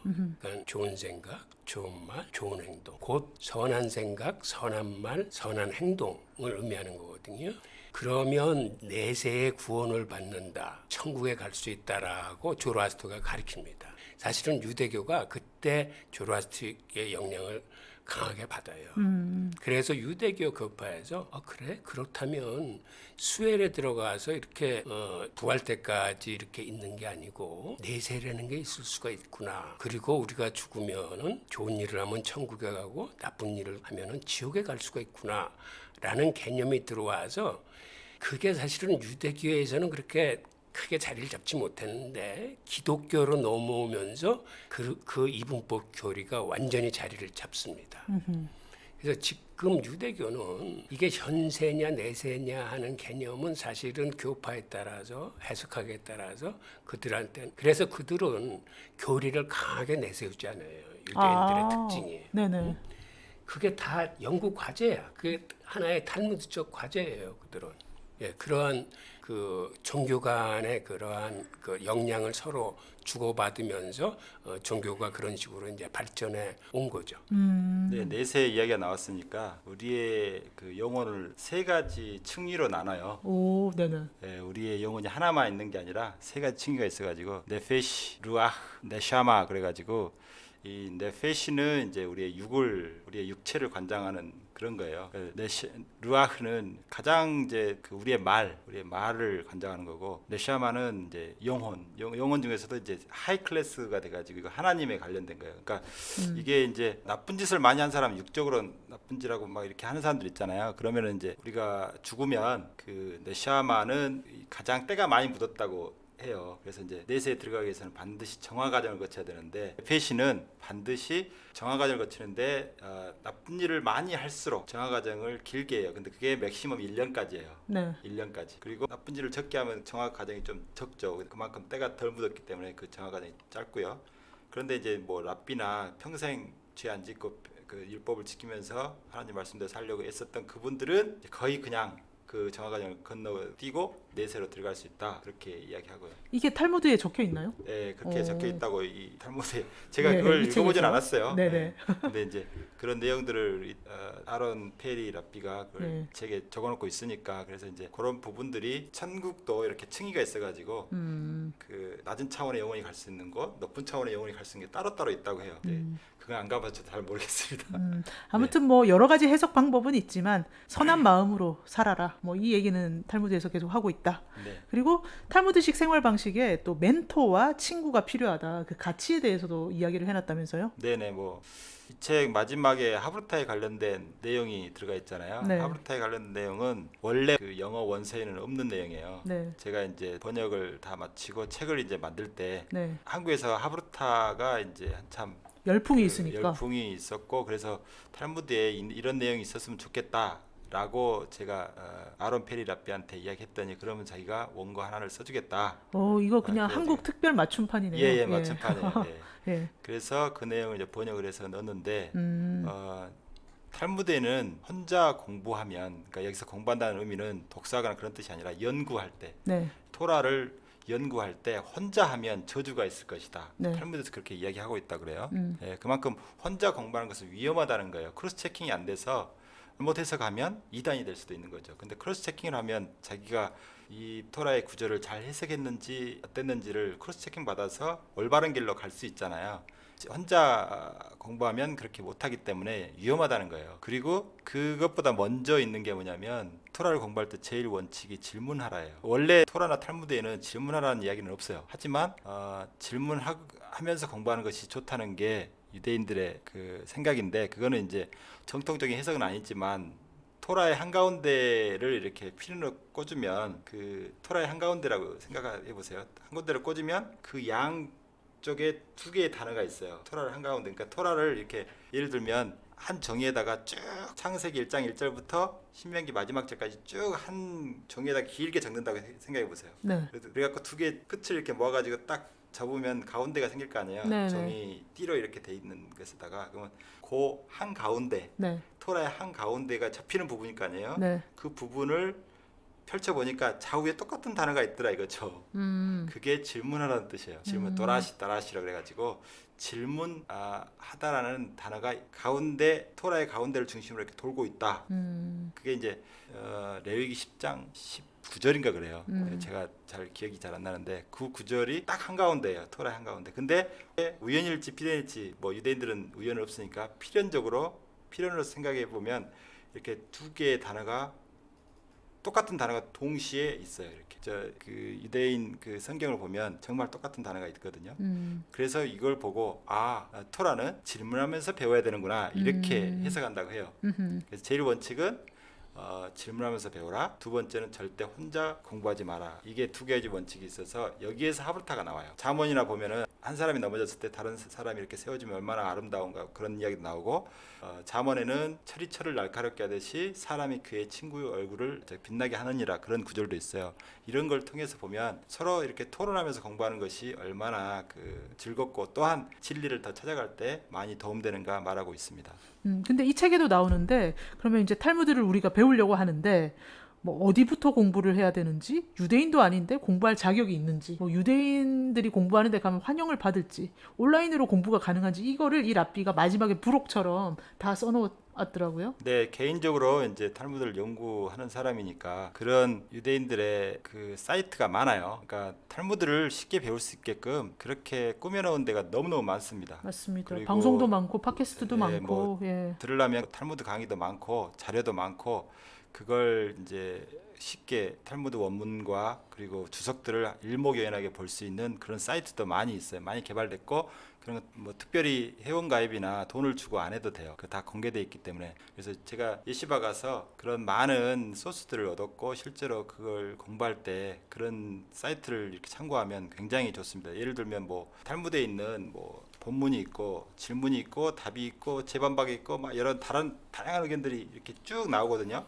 그러니까 좋은 생각, 좋은 말, 좋은 행동. 곧 선한 생각, 선한 말, 선한 행동을 의미하는 거거든요. 그러면 내세의 구원을 받는다, 천국에 갈 수 있다라고 조로아스터가 가르칩니다. 사실은 유대교가 그때 조로아스터의 영향을 강하게 받아요. 그래서 유대교 교파에서 그래? 그렇다면 수엘에 들어가서 이렇게 부활 때까지 이렇게 있는 게 아니고 내세라는 게 있을 수가 있구나. 그리고 우리가 죽으면은 좋은 일을 하면 천국에 가고 나쁜 일을 하면은 지옥에 갈 수가 있구나. 라는 개념이 들어와서 그게 사실은 유대교에서는 그렇게 크게 자리를 잡지 못했는데 기독교로 넘어오면서 그 이분법 교리가 완전히 자리를 잡습니다. 그래서 지금 유대교는 이게 현세냐 내세냐 하는 개념은 사실은 교파에 따라서 해석하기에 따라서 그들한테는 그래서 그들은 교리를 강하게 내세우지 않아요. 유대인들의 특징이. 네네. 그게 다 연구 과제야. 그게 하나의 탈무드적 과제예요. 그들은. 예, 그러한 그 종교 간의 그러한 그 역량을 서로 주고받으면서 종교가 그런 식으로 이제 발전해 온 거죠. 네, 내세 이야기가 나왔으니까 우리의 그 영혼을 세 가지 층위로 나눠요. 오, 네네. 예, 우리의 영혼이 하나만 있는 게 아니라 세 가지 층위가 있어가지고 네페시, 루아흐, 네샤마 그래가지고 이 네페시는 이제 우리의 우리의 육체를 관장하는 그런 거예요. 루아흐는 가장 이제 그 우리의 말을 관장하는 거고, 네샤마는 이제 영혼 중에서도 이제 하이 클래스가 돼가지고 이거 하나님에 관련된 거예요. 그러니까 이게 이제 나쁜 짓을 많이 한 사람, 육적으로 나쁜 짓하고 막 이렇게 하는 사람들 있잖아요. 그러면은 이제 우리가 죽으면 그 네샤마는 가장 때가 많이 묻었다고 해요. 그래서 이제 내세에 들어가기 위해서는 반드시 정화 과정을 거쳐야 되는데 페시는 반드시 정화 과정을 거치는데 나쁜 일을 많이 할수록 정화 과정을 길게 해요. 근데 그게 맥시멈 1년까지예요. 네. 1년까지. 그리고 나쁜 일을 적게 하면 정화 과정이 좀 적죠. 그만큼 때가 덜 묻었기 때문에 그 정화 과정이 짧고요. 그런데 이제 뭐 랍비나 평생 죄 안 짓고 그 율법을 지키면서 하나님 말씀대로 살려고 애썼던 그분들은 거의 그냥 그 정화 과정을 건너뛰고 내세로 들어갈 수 있다 그렇게 이야기하고요. 이게 탈무드에 적혀 있나요? 네, 그렇게 적혀 있다고 이 탈무드에 제가 네, 그걸 이 읽어보진 책에서? 않았어요. 네네. 네. 근데 이제 그런 내용들을 아론 페리 랍비가 그걸 네. 책에 적어놓고 있으니까 그래서 이제 그런 부분들이 천국도 이렇게 층위가 있어가지고 그 낮은 차원의 영혼이 갈 수 있는 곳, 높은 차원의 영혼이 갈 수 있는 게 따로따로 있다고 해요. 네. 그건 안 가봐서 잘 모르겠습니다. 아무튼 뭐 여러 가지 해석 방법은 있지만 선한 마음으로 살아라. 뭐 이 얘기는 탈무드에서 계속 하고 있다. 네. 그리고 탈무드식 생활 방식에 또 멘토와 친구가 필요하다. 그 가치에 대해서도 이야기를 해놨다면서요? 네네 뭐 이 책 마지막에 하브르타에 관련된 내용이 들어가 있잖아요. 네. 하브르타에 관련된 내용은 원래 그 영어 원서에는 없는 내용이에요. 네. 제가 이제 번역을 다 마치고 책을 이제 만들 때 네. 한국에서 하브르타가 이제 한참 열풍이 그 있으니까. 열풍이 있었고 그래서 탈무드에 이런 내용이 있었으면 좋겠다. 라고 제가 아론 페리 랍비한테 이야기했더니 그러면 자기가 원고 하나를 써주겠다. 이거 그냥 그래가지고- 한국 특별 맞춤판이네요. 예, 맞춤판이에요. 예. 예. 그래서 그 내용을 이제 번역을 해서 넣었는데 음. 탈무드에는 혼자 공부하면, 그러니까 여기서 공부한다는 의미는 독서하거나 그런 뜻이 아니라 연구할 때, 네. 토라를 연구할 때 혼자 하면 저주가 있을 것이다. 네. 탈무드에서 그렇게 이야기하고 있다 그래요. 예, 그만큼 혼자 공부하는 것은 위험하다는 거예요. 크로스 체킹이 안 돼서 잘못해서 가면 이단이 될 수도 있는 거죠. 근데 크로스 체킹을 하면 자기가 이 토라의 구절을 잘 해석했는지 어땠는지를 크로스 체킹 받아서 올바른 길로 갈 수 있잖아요. 혼자 공부하면 그렇게 못하기 때문에 위험하다는 거예요. 그리고 그것보다 먼저 있는 게 뭐냐면 토라를 공부할 때 제일 원칙이 질문하라예요. 원래 토라나 탈무드에는 질문하라는 이야기는 없어요. 하지만 질문하면서 공부하는 것이 좋다는 게 유대인들의 그 생각인데, 그거는 이제 정통적인 해석은 아니지만 토라의 한가운데를 이렇게 피눈으로 꽂으면, 그 토라의 한가운데라고 생각해 보세요. 한가운데를 꽂으면 그 양 쪽에 두 개의 단어가 있어요. 토라를 한가운데, 그러니까 토라를 이렇게 예를 들면 한 종이에다가 쭉 창세기 1장 1절부터 신명기 마지막 절까지 쭉 한 종이에다가 길게 적는다고 생각해 보세요. 네. 그래갖고 두 개 끝을 이렇게 모아가지고 딱 접으면 가운데가 생길 거 아니에요. 네, 종이 띠로 이렇게 돼 있는 것에다가 그러면 그 한 가운데 네. 토라의 한 가운데가 접히는 부분일 거 아니에요. 네. 그 부분을 펼쳐 보니까 좌우에 똑같은 단어가 있더라 이거죠. 그게 질문하라는 뜻이에요. 질문 또라시라고 그래가지고 질문 하다라는 단어가 가운데 토라의 가운데를 중심으로 이렇게 돌고 있다. 그게 이제 레위기 10장 19절인가 그래요. 제가 잘 기억이 잘 안 나는데 그 구절이 딱 한가운데예요. 토라의 한가운데. 근데 우연일지 필연일지 뭐 유대인들은 우연은 없으니까 필연으로 생각해 보면 이렇게 두 개의 단어가 똑같은 단어가 동시에 있어요. 이렇게 그 유대인 그 성경을 보면 정말 똑같은 단어가 있거든요. 그래서 이걸 보고 토라는 질문하면서 배워야 되는구나 이렇게 해석한다고 해요. 그래서 제일 원칙은 질문하면서 배워라. 두 번째는 절대 혼자 공부하지 마라. 이게 두 가지 원칙이 있어서 여기에서 하브르타가 나와요. 잠언이나 보면은 한 사람이 넘어졌을 때 다른 사람이 이렇게 세워주면 얼마나 아름다운가 그런 이야기도 나오고 잠언에는 철이 철을 날카롭게 하듯이 사람이 그의 친구의 얼굴을 빛나게 하느니라 그런 구절도 있어요. 이런 걸 통해서 보면 서로 이렇게 토론하면서 공부하는 것이 얼마나 그 즐겁고 또한 진리를 더 찾아갈 때 많이 도움되는가 말하고 있습니다. 근데 이 책에도 나오는데 그러면 이제 탈무드를 우리가 배우려고 하는데 뭐 어디부터 공부를 해야 되는지 유대인도 아닌데 공부할 자격이 있는지 뭐 유대인들이 공부하는 데 가면 환영을 받을지 온라인으로 공부가 가능한지 이거를 이 랍비가 마지막에 부록처럼 다 써놓았더라고요. 네, 개인적으로 이제 탈무드를 연구하는 사람이니까 그런 유대인들의 그 사이트가 많아요. 그러니까 탈무드를 쉽게 배울 수 있게끔 그렇게 꾸며놓은 데가 너무너무 많습니다. 맞습니다. 그리고 방송도 많고 팟캐스트도 네, 많고 뭐 예. 들으려면 탈무드 강의도 많고 자료도 많고 그걸 이제 쉽게 탈무드 원문과 그리고 주석들을 일목요연하게 볼 수 있는 그런 사이트도 많이 있어요. 많이 개발됐고 그런 뭐 특별히 회원 가입이나 돈을 주고 안 해도 돼요. 그 다 공개돼 있기 때문에. 그래서 제가 예시바 가서 그런 많은 소스들을 얻었고 실제로 그걸 공부할 때 그런 사이트를 이렇게 참고하면 굉장히 좋습니다. 예를 들면 뭐 탈무드에 있는 뭐 본문이 있고 질문이 있고 답이 있고 재반박이 있고 막 여러 다양한 의견들이 이렇게 쭉 나오거든요.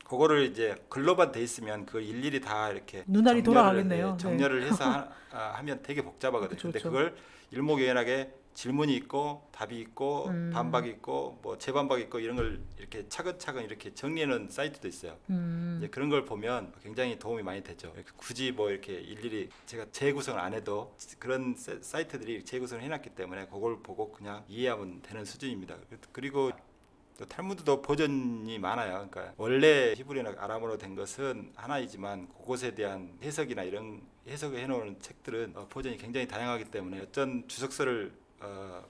그거를 이제 글로만 돼 있으면 그걸 일일이 다 이렇게 눈알이 돌아가겠네요. 정렬을 해서 하면 되게 복잡하거든요. 그쵸, 근데 그쵸. 그걸 일목요연하게 질문이 있고 답이 있고 반박이 있고 뭐 재반박이 있고 이런 걸 이렇게 차근차근 이렇게 정리해 놓은 사이트도 있어요. 이제 그런 걸 보면 굉장히 도움이 많이 되죠. 굳이 뭐 이렇게 일일이 제가 재구성을 안 해도 그런 사이트들이 재구성을 해놨기 때문에 그걸 보고 그냥 이해하면 되는 수준입니다. 그리고 또 탈무드도 버전이 많아요. 그러니까 원래 히브리나 아람어로 된 것은 하나이지만 그것에 대한 해석이나 이런 해석을 해놓은 책들은 버전이 굉장히 다양하기 때문에 어떤 주석서를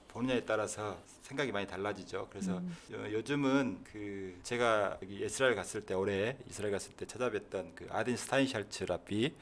보느냐에 따라서 생각이 많이 달라지죠. 그래서 요즘은 그 제가 여기 이스라엘 갔을 때 올해 이스라엘 갔을 때 찾아뵀던 그 아딘 스타인샬츠 랍비,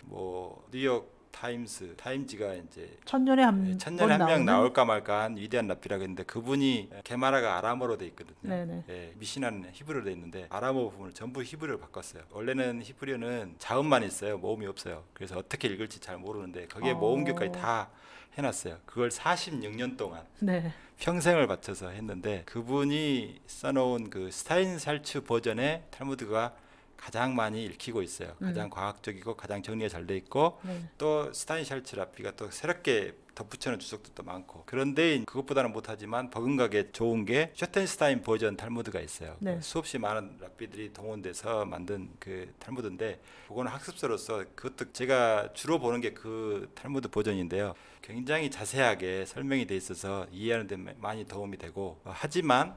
뭐 뉴욕 타임즈가 이제 천년에 한 명 나올까 말까 한 위대한 랍비라고 했는데 그분이 게마라가 아람어로 돼 있거든요. 네네. 예, 미시나는 히브리로 돼 있는데 아람어 부분을 전부 히브리로 바꿨어요. 원래는 히브리어는 자음만 있어요. 모음이 없어요. 그래서 어떻게 읽을지 잘 모르는데 거기에 모음교까지 다 해놨어요. 그걸 46년 동안 네. 평생을 바쳐서 했는데 그분이 써놓은 그 스타인살츠 버전의 탈무드가 가장 많이 읽히고 있어요. 가장 과학적이고 가장 정리가 잘 돼 있고 네. 또 스타인샬츠 랍비가 또 새롭게 덧붙여놓은 주석들도 많고 그런데 그것보다는 못하지만 버금가게 좋은 게 쇼텐스타인 버전 탈무드가 있어요. 네. 수없이 많은 랍비들이 동원돼서 만든 그 탈무드인데 그거는 학습서로서 그것도 제가 주로 보는 게 그 탈무드 버전인데요. 굉장히 자세하게 설명이 돼 있어서 이해하는 데 많이 도움이 되고 하지만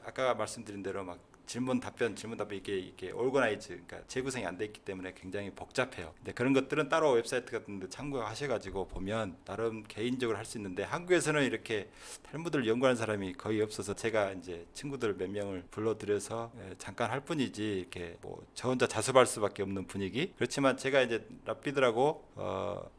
아까 말씀드린 대로 막 질문 답변 이렇게 올거나이즈 그러니까 재구성이 안 돼 있기 때문에 굉장히 복잡해요. 근데 그런 것들은 따로 웹사이트 같은 데 참고하셔가지고 보면 나름 개인적으로 할 수 있는데 한국에서는 이렇게 탈무드를 연구하는 사람이 거의 없어서 제가 이제 친구들 몇 명을 불러들여서 잠깐 할 뿐이지 이렇게 뭐 저 혼자 자습할 수밖에 없는 분위기. 그렇지만 제가 이제 랍비들하고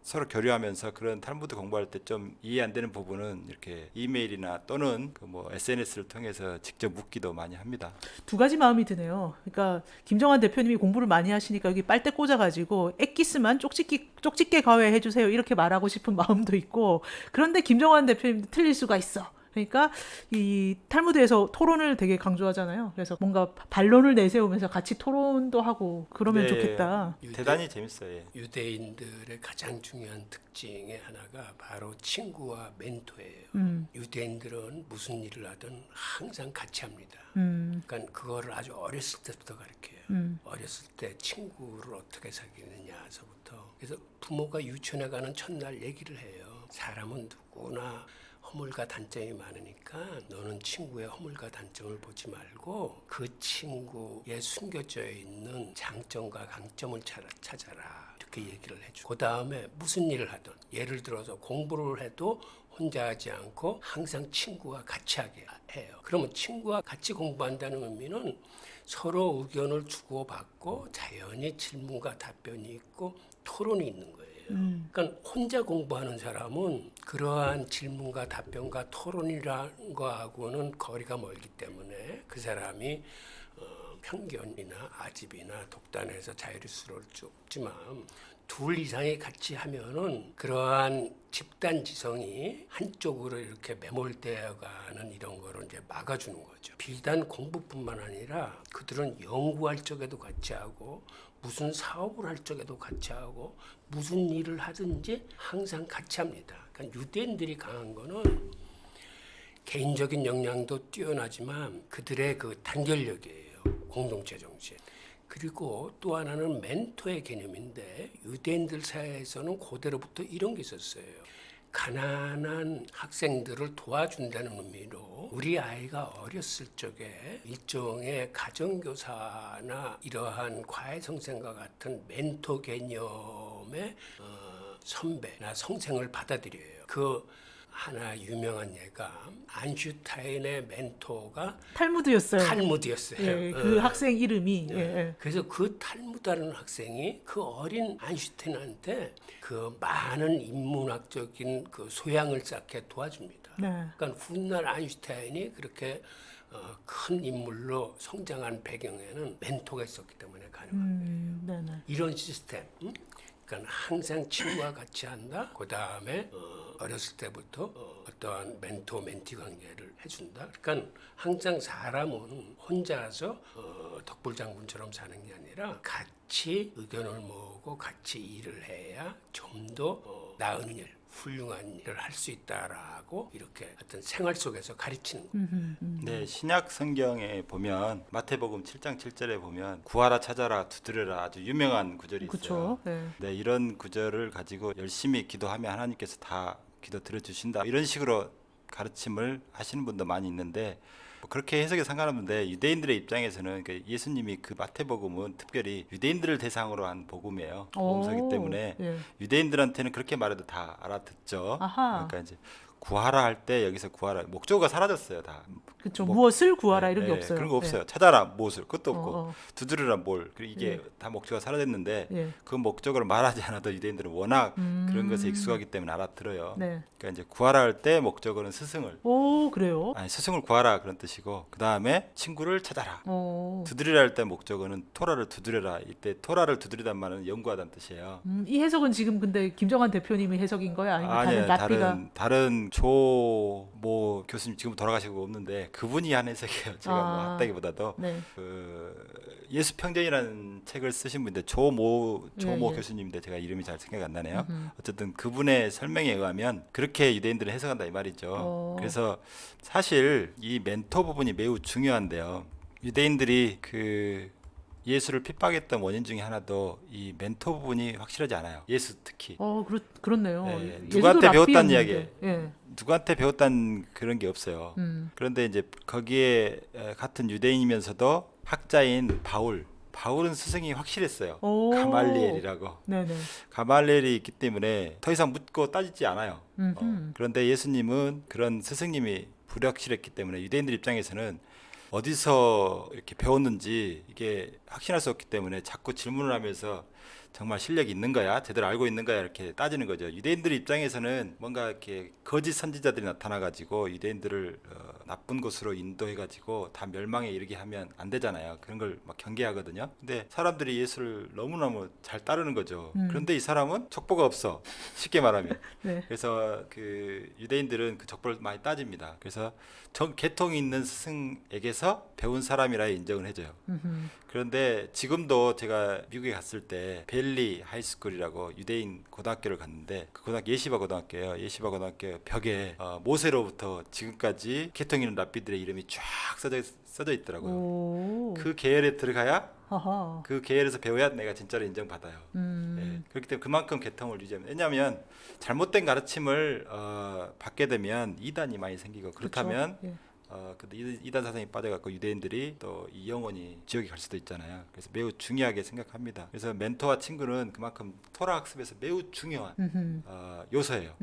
서로 교류하면서 그런 탈무드 공부할 때 좀 이해 안 되는 부분은 이렇게 이메일이나 또는 그 뭐 SNS를 통해서 직접 묻기도 많이 합니다. 두 가지 마음이 드네요. 그러니까 김정환 대표님이 공부를 많이 하시니까 여기 빨대 꽂아가지고 엑기스만 쪽집게 과외해 주세요 이렇게 말하고 싶은 마음도 있고 그런데 김정환 대표님도 틀릴 수가 있어. 그러니까 이 탈무드에서 토론을 되게 강조하잖아요. 그래서 뭔가 반론을 내세우면서 같이 토론도 하고 그러면 네. 좋겠다. 대단히 재밌어요. 예. 유대인들의 가장 중요한 특징의 하나가 바로 친구와 멘토예요. 유대인들은 무슨 일을 하든 항상 같이 합니다. 그러니까 그거를 아주 어렸을 때부터 가르쳐요. 어렸을 때 친구를 어떻게 사귀느냐서부터. 그래서 부모가 유치원에 가는 첫날 얘기를 해요. 사람은 누구나 허물과 단점이 많으니까 너는 친구의 허물과 단점을 보지 말고 그 친구에 숨겨져 있는 장점과 강점을 찾아라. 이렇게 얘기를 해주고 그 다음에 무슨 일을 하든 예를 들어서 공부를 해도 혼자 하지 않고 항상 친구와 같이 하게 해요. 그러면 친구와 같이 공부한다는 의미는 서로 의견을 주고받고 자연히 질문과 답변이 있고 토론이 있는 거예요. 그러니까 혼자 공부하는 사람은 그러한 질문과 답변과 토론이라는 거하고는 거리가 멀기 때문에 그 사람이 편견이나 아집이나 독단에서 자유를 수를 수 없지만 둘 이상이 같이 하면은 그러한 집단 지성이 한쪽으로 이렇게 매몰되어가는 이런 거를 이제 막아주는 거죠. 비단 공부뿐만 아니라 그들은 연구할 적에도 같이 하고 무슨 사업을 할 적에도 같이 하고 무슨 일을 하든지 항상 같이 합니다. 그러니까 유대인들이 강한 거는 개인적인 역량도 뛰어나지만 그들의 그 단결력이에요. 공동체 정신. 그리고 또 하나는 멘토의 개념인데 유대인들 사이에서는 고대로부터 이런 게 있었어요. 가난한 학생들을 도와준다는 의미로 우리 아이가 어렸을 적에 일종의 가정교사나 이러한 과외선생과 같은 멘토 개념의 선배나 성생을 받아들여요. 그 하나 유명한 예가 안슈타인의 멘토가 탈무드였어요. 탈무드였어요. 예, 그 학생 이름이. 예, 예. 그래서 그 탈무드라는 학생이 그 어린 안슈타인한테 그 많은 인문학적인 그 소양을 쌓게 도와줍니다. 네. 그러니까 훗날 안슈타인이 그렇게 큰 인물로 성장한 배경에는 멘토가 있었기 때문에 가능합니다. 네네. 이런 시스템. 그러니까 항상 친구와 같이 한다. 그 다음에 어렸을 때부터 어떠한 멘토 멘티 관계를 해준다. 그러니까 항상 사람은 혼자서 덕불장군처럼 사는 게 아니라 같이 의견을 모으고 같이 일을 해야 좀 더 나은 일, 훌륭한 일을 할 수 있다라고 이렇게 어떤 생활 속에서 가르치는 거예요. 네, 신약 성경에 보면 마태복음 7장 7절에 보면 구하라 찾아라 두드려라 아주 유명한 구절이 있어요. 그렇죠. 네. 네, 이런 구절을 가지고 열심히 기도하면 하나님께서 다 기도 들어주신다. 이런 식으로 가르침을 하시는 분도 많이 있는데 뭐 그렇게 해석에 상관없는데 유대인들의 입장에서는 예수님이 그 마태복음은 특별히 유대인들을 대상으로 한 복음이에요. 복음서이기 때문에 예. 유대인들한테는 그렇게 말해도 다 알아듣죠. 아하. 그러니까 이제 구하라 할 때 여기서 구하라 목적어가 사라졌어요. 다. 그렇죠. 무엇을 구하라 이런 게 네, 없어요. 그런 거 예. 없어요. 찾아라 무엇을 그것도 없고 어. 두드려라 뭘. 그리고 이게 다 목적어가 사라졌는데 예. 그 목적어를 말하지 않아도 유대인들은 워낙 그런 것에 익숙하기 때문에 알아들어요. 네. 그러니까 이제 구하라 할 때 목적어는 스승을 오, 그래요? 아니 스승을 구하라 그런 뜻이고 그 다음에 친구를 찾아라. 오. 두드리라 할 때 목적어는 토라를 두드려라. 이때 토라를 두드리단 말은 연구하다는 뜻이에요. 이 해석은 지금 근데 김정환 대표님의 해석인 거예요? 아니면 아니요, 다른 랍비가? 다른 조모 교수님 지금 돌아가시고 없는데 그분이 한 해석이에요. 제가 뭐 했다기보다도 네. 그 예수 평전이라는 책을 쓰신 분인데 조모 예. 교수님인데 제가 이름이 잘 생각이 안 나네요. 어쨌든 그분의 설명에 의하면 그렇게 유대인들은 해석한다 이 말이죠. 그래서 사실 이 멘토 부분이 매우 중요한데요. 유대인들이 그 예수를 핍박했던 원인 중에 하나도 이 멘토 부분이 확실하지 않아요. 예수 특히. 그렇네요. 예, 예수도 누구한테 배웠다는 랍비였는데. 이야기예요. 예. 누구한테 배웠다는 그런 게 없어요. 그런데 이제 거기에 같은 유대인이면서도 학자인 바울은 스승이 확실했어요. 오. 가말리엘이라고. 네네. 가말리엘이 있기 때문에 더 이상 묻고 따지지 않아요. 그런데 예수님은 그런 스승님이 불확실했기 때문에 유대인들 입장에서는 어디서 이렇게 배웠는지 이게 확신할 수 없기 때문에 자꾸 질문을 하면서 정말 실력이 있는 거야? 제대로 알고 있는 거야? 이렇게 따지는 거죠. 유대인들 입장에서는 뭔가 이렇게 거짓 선지자들이 나타나가지고 유대인들을 나쁜 곳으로 인도해가지고 다 멸망에 이르게 하면 안 되잖아요. 그런 걸 막 경계하거든요. 근데 사람들이 예수를 너무너무 잘 따르는 거죠. 그런데 이 사람은 족보가 없어. 쉽게 말하면. 네. 그래서 그 유대인들은 그 족보를 많이 따집니다. 그래서 계통이 있는 스승에게서 배운 사람이라 인정을 해줘요. 그런데 지금도 제가 미국에 갔을 때 벨리 하이스쿨이라고 유대인 고등학교를 갔는데 그 고등학교 예시바 고등학교예요. 예시바 고등학교 벽에 모세로부터 지금까지 계통 있는 랍비들의 이름이 쫙 써져 있더라고요. 오. 그 계열에 들어가야 아하. 그 계열에서 배워야 내가 진짜로 인정받아요. 예, 그렇기 때문에 그만큼 계통을 유지합니다. 왜냐하면 잘못된 가르침을 받게 되면 이단이 많이 생기고 그렇다면 그렇죠. 예. 근데 이단 사상이 빠져갖고 유대인들이 또 이 영혼이 지옥에 갈 수도 있잖아요. 그래서 매우 중요하게 생각합니다. 그래서 멘토와 친구는 그만큼 토라 학습에서 매우 중요한 요소예요.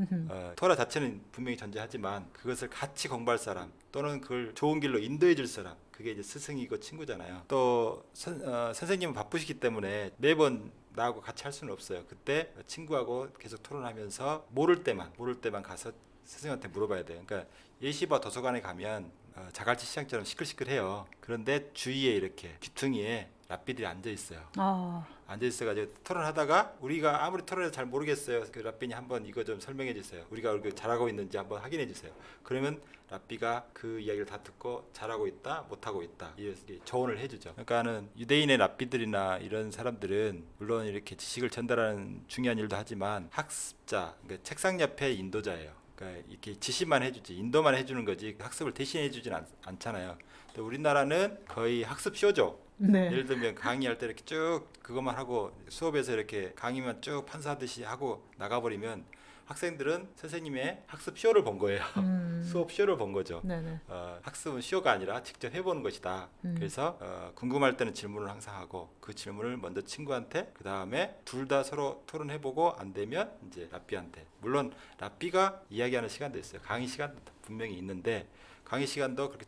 토라 자체는 분명히 존재하지만 그것을 같이 공부할 사람 또는 그걸 좋은 길로 인도해 줄 사람 그게 이제 스승이고 친구잖아요. 또 선생님은 바쁘시기 때문에 매번 나하고 같이 할 수는 없어요. 그때 친구하고 계속 토론하면서 모를 때만 가서 스승한테 물어봐야 돼요. 그러니까 예시바 도서관에 가면 자갈치 시장처럼 시끌시끌해요. 그런데 주위에 이렇게 귀퉁이에 랍비들이 앉아 있어요. 아. 앉아 있어가지고 토론하다가 우리가 아무리 토론해도 잘 모르겠어요. 그 랍비니 한번 이거 좀 설명해 주세요. 우리가 이렇게 잘하고 있는지 한번 확인해 주세요. 그러면 랍비가 그 이야기를 다 듣고 잘하고 있다, 못하고 있다 이렇게 조언을 해주죠. 그러니까는 유대인의 랍비들이나 이런 사람들은 물론 이렇게 지식을 전달하는 중요한 일도 하지만 학습자, 그러니까 책상 옆에 인도자예요. 그러니까 이렇게 지시만 해주지 인도만 해주는 거지 학습을 대신해주진 않잖아요. 근데 우리나라는 거의 학습 쇼죠. 네. 예를 들면 강의할 때 이렇게 쭉 그것만 하고 수업에서 이렇게 강의만 쭉 판사하듯이 하고 나가버리면 학생들은 선생님의 학습 쇼를 본 거예요. 수업 쇼를 본 거죠. 네네. 학습은 쇼가 아니라 직접 해보는 것이다. 그래서 궁금할 때는 질문을 항상 하고 그 질문을 먼저 친구한테 그 다음에 둘 다 서로 토론해보고 안 되면 이제 랍비한테. 물론 랍비가 이야기하는 시간도 있어요. 강의 시간도 분명히 있는데 강의 시간도 그렇게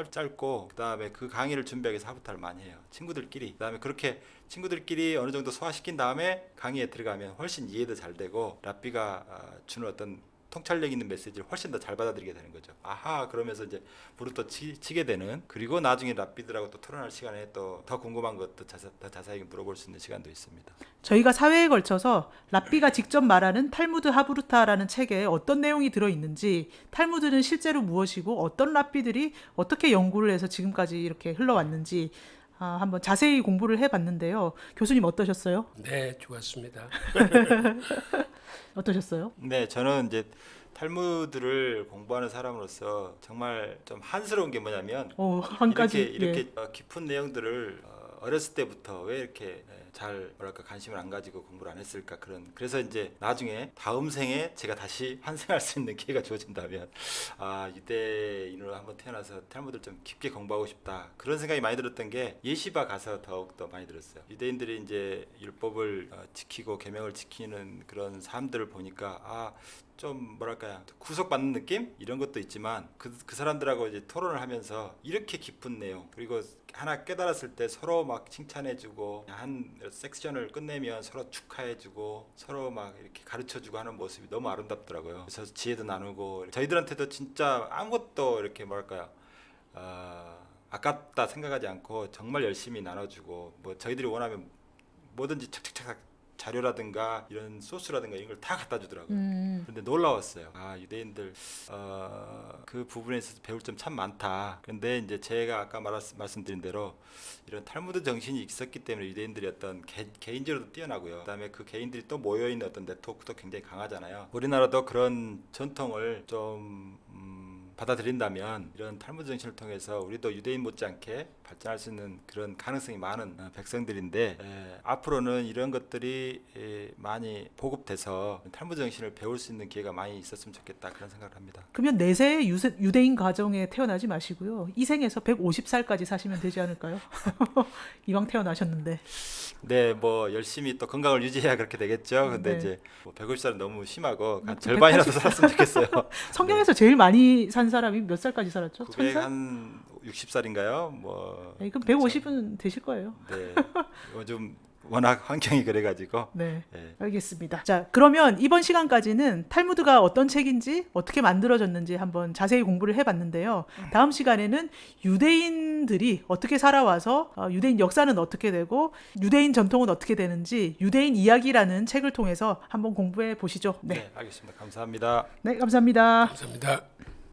짧고 그 다음에 그 강의를 준비하기 위해서 하부타를 많이 해요. 친구들끼리. 그 다음에 그렇게 친구들끼리 어느 정도 소화시킨 다음에 강의에 들어가면 훨씬 이해도 잘 되고 랍비가 주는 어떤 통찰력 있는 메시지를 훨씬 더 잘 받아들이게 되는 거죠. 아하 그러면서 이제 불을 또 치게 되는 그리고 나중에 랍비들하고 또 토론할 시간에 또 더 궁금한 것도 더 자세하게 물어볼 수 있는 시간도 있습니다. 저희가 사회에 걸쳐서 랍비가 직접 말하는 탈무드 하브루타라는 책에 어떤 내용이 들어있는지 탈무드는 실제로 무엇이고 어떤 랍비들이 어떻게 연구를 해서 지금까지 이렇게 흘러왔는지 한번 자세히 공부를 해봤는데요. 교수님 어떠셨어요? 네, 좋았습니다. 어떠셨어요? 네, 저는 이제 탈무드를 공부하는 사람으로서 정말 좀 한스러운 게 뭐냐면 한 가지 이렇게 깊은 내용들을 어렸을 때부터 왜 이렇게 잘 뭐랄까 관심을 안 가지고 공부를 안 했을까 그래서 이제 나중에 다음 생에 제가 다시 환생할 수 있는 기회가 주어진다면 유대인으로 한번 태어나서 탈무드를 좀 깊게 공부하고 싶다 그런 생각이 많이 들었던 게 예시바 가서 더욱 더 많이 들었어요. 유대인들이 이제 율법을 지키고 계명을 지키는 그런 사람들을 보니까 좀 뭐랄까요 구속받는 느낌 이런 것도 있지만 그 사람들하고 이제 토론을 하면서 이렇게 깊은 내용 그리고 하나 깨달았을 때 서로 막 칭찬해주고 한 섹션을 끝내면 서로 축하해주고 서로 막 이렇게 가르쳐주고 하는 모습이 너무 아름답더라고요. 그래서 지혜도 나누고 저희들한테도 진짜 아무것도 이렇게 뭐랄까요 아깝다 생각하지 않고 정말 열심히 나눠주고 뭐 저희들이 원하면 뭐든지 착착착 자료라든가 이런 소스라든가 이런 걸 다 갖다 주더라고요. 그런데 놀라웠어요. 유대인들 그 부분에 있어서 배울 점 참 많다. 근데 이제 제가 아까 말씀드린 대로 이런 탈무드 정신이 있었기 때문에 유대인들이 어떤 개인적으로도 뛰어나고요. 그다음에 그 개인들이 또 모여 있는 어떤 네트워크도 굉장히 강하잖아요. 우리나라도 그런 전통을 좀 받아들인다면 이런 탈무드 정신을 통해서 우리도 유대인 못지않게 발전할 수 있는 그런 가능성이 많은 백성들인데 앞으로는 이런 것들이 많이 보급돼서 탈무드 정신을 배울 수 있는 기회가 많이 있었으면 좋겠다 그런 생각을 합니다. 그러면 내세의 유대인 가정에 태어나지 마시고요. 이 생에서 150살까지 사시면 되지 않을까요? 이왕 태어나셨는데. 네, 뭐 열심히 또 건강을 유지해야 그렇게 되겠죠. 근데 네. 이제 뭐 150살은 너무 심하고 한 절반이라도 살았으면 좋겠어요. 성경에서 제일 많이 산 사람이 몇 살까지 살았죠? 1000살? 한 60살인가요? 뭐 그럼 150은 되실 거예요. 네. 요즘 워낙 환경이 그래가지고. 네, 예. 알겠습니다. 자, 그러면 이번 시간까지는 탈무드가 어떤 책인지 어떻게 만들어졌는지 한번 자세히 공부를 해봤는데요. 다음 시간에는 유대인들이 어떻게 살아와서 유대인 역사는 어떻게 되고 유대인 전통은 어떻게 되는지 유대인 이야기라는 책을 통해서 한번 공부해 보시죠. 네, 네, 알겠습니다. 감사합니다. 네, 감사합니다. 감사합니다.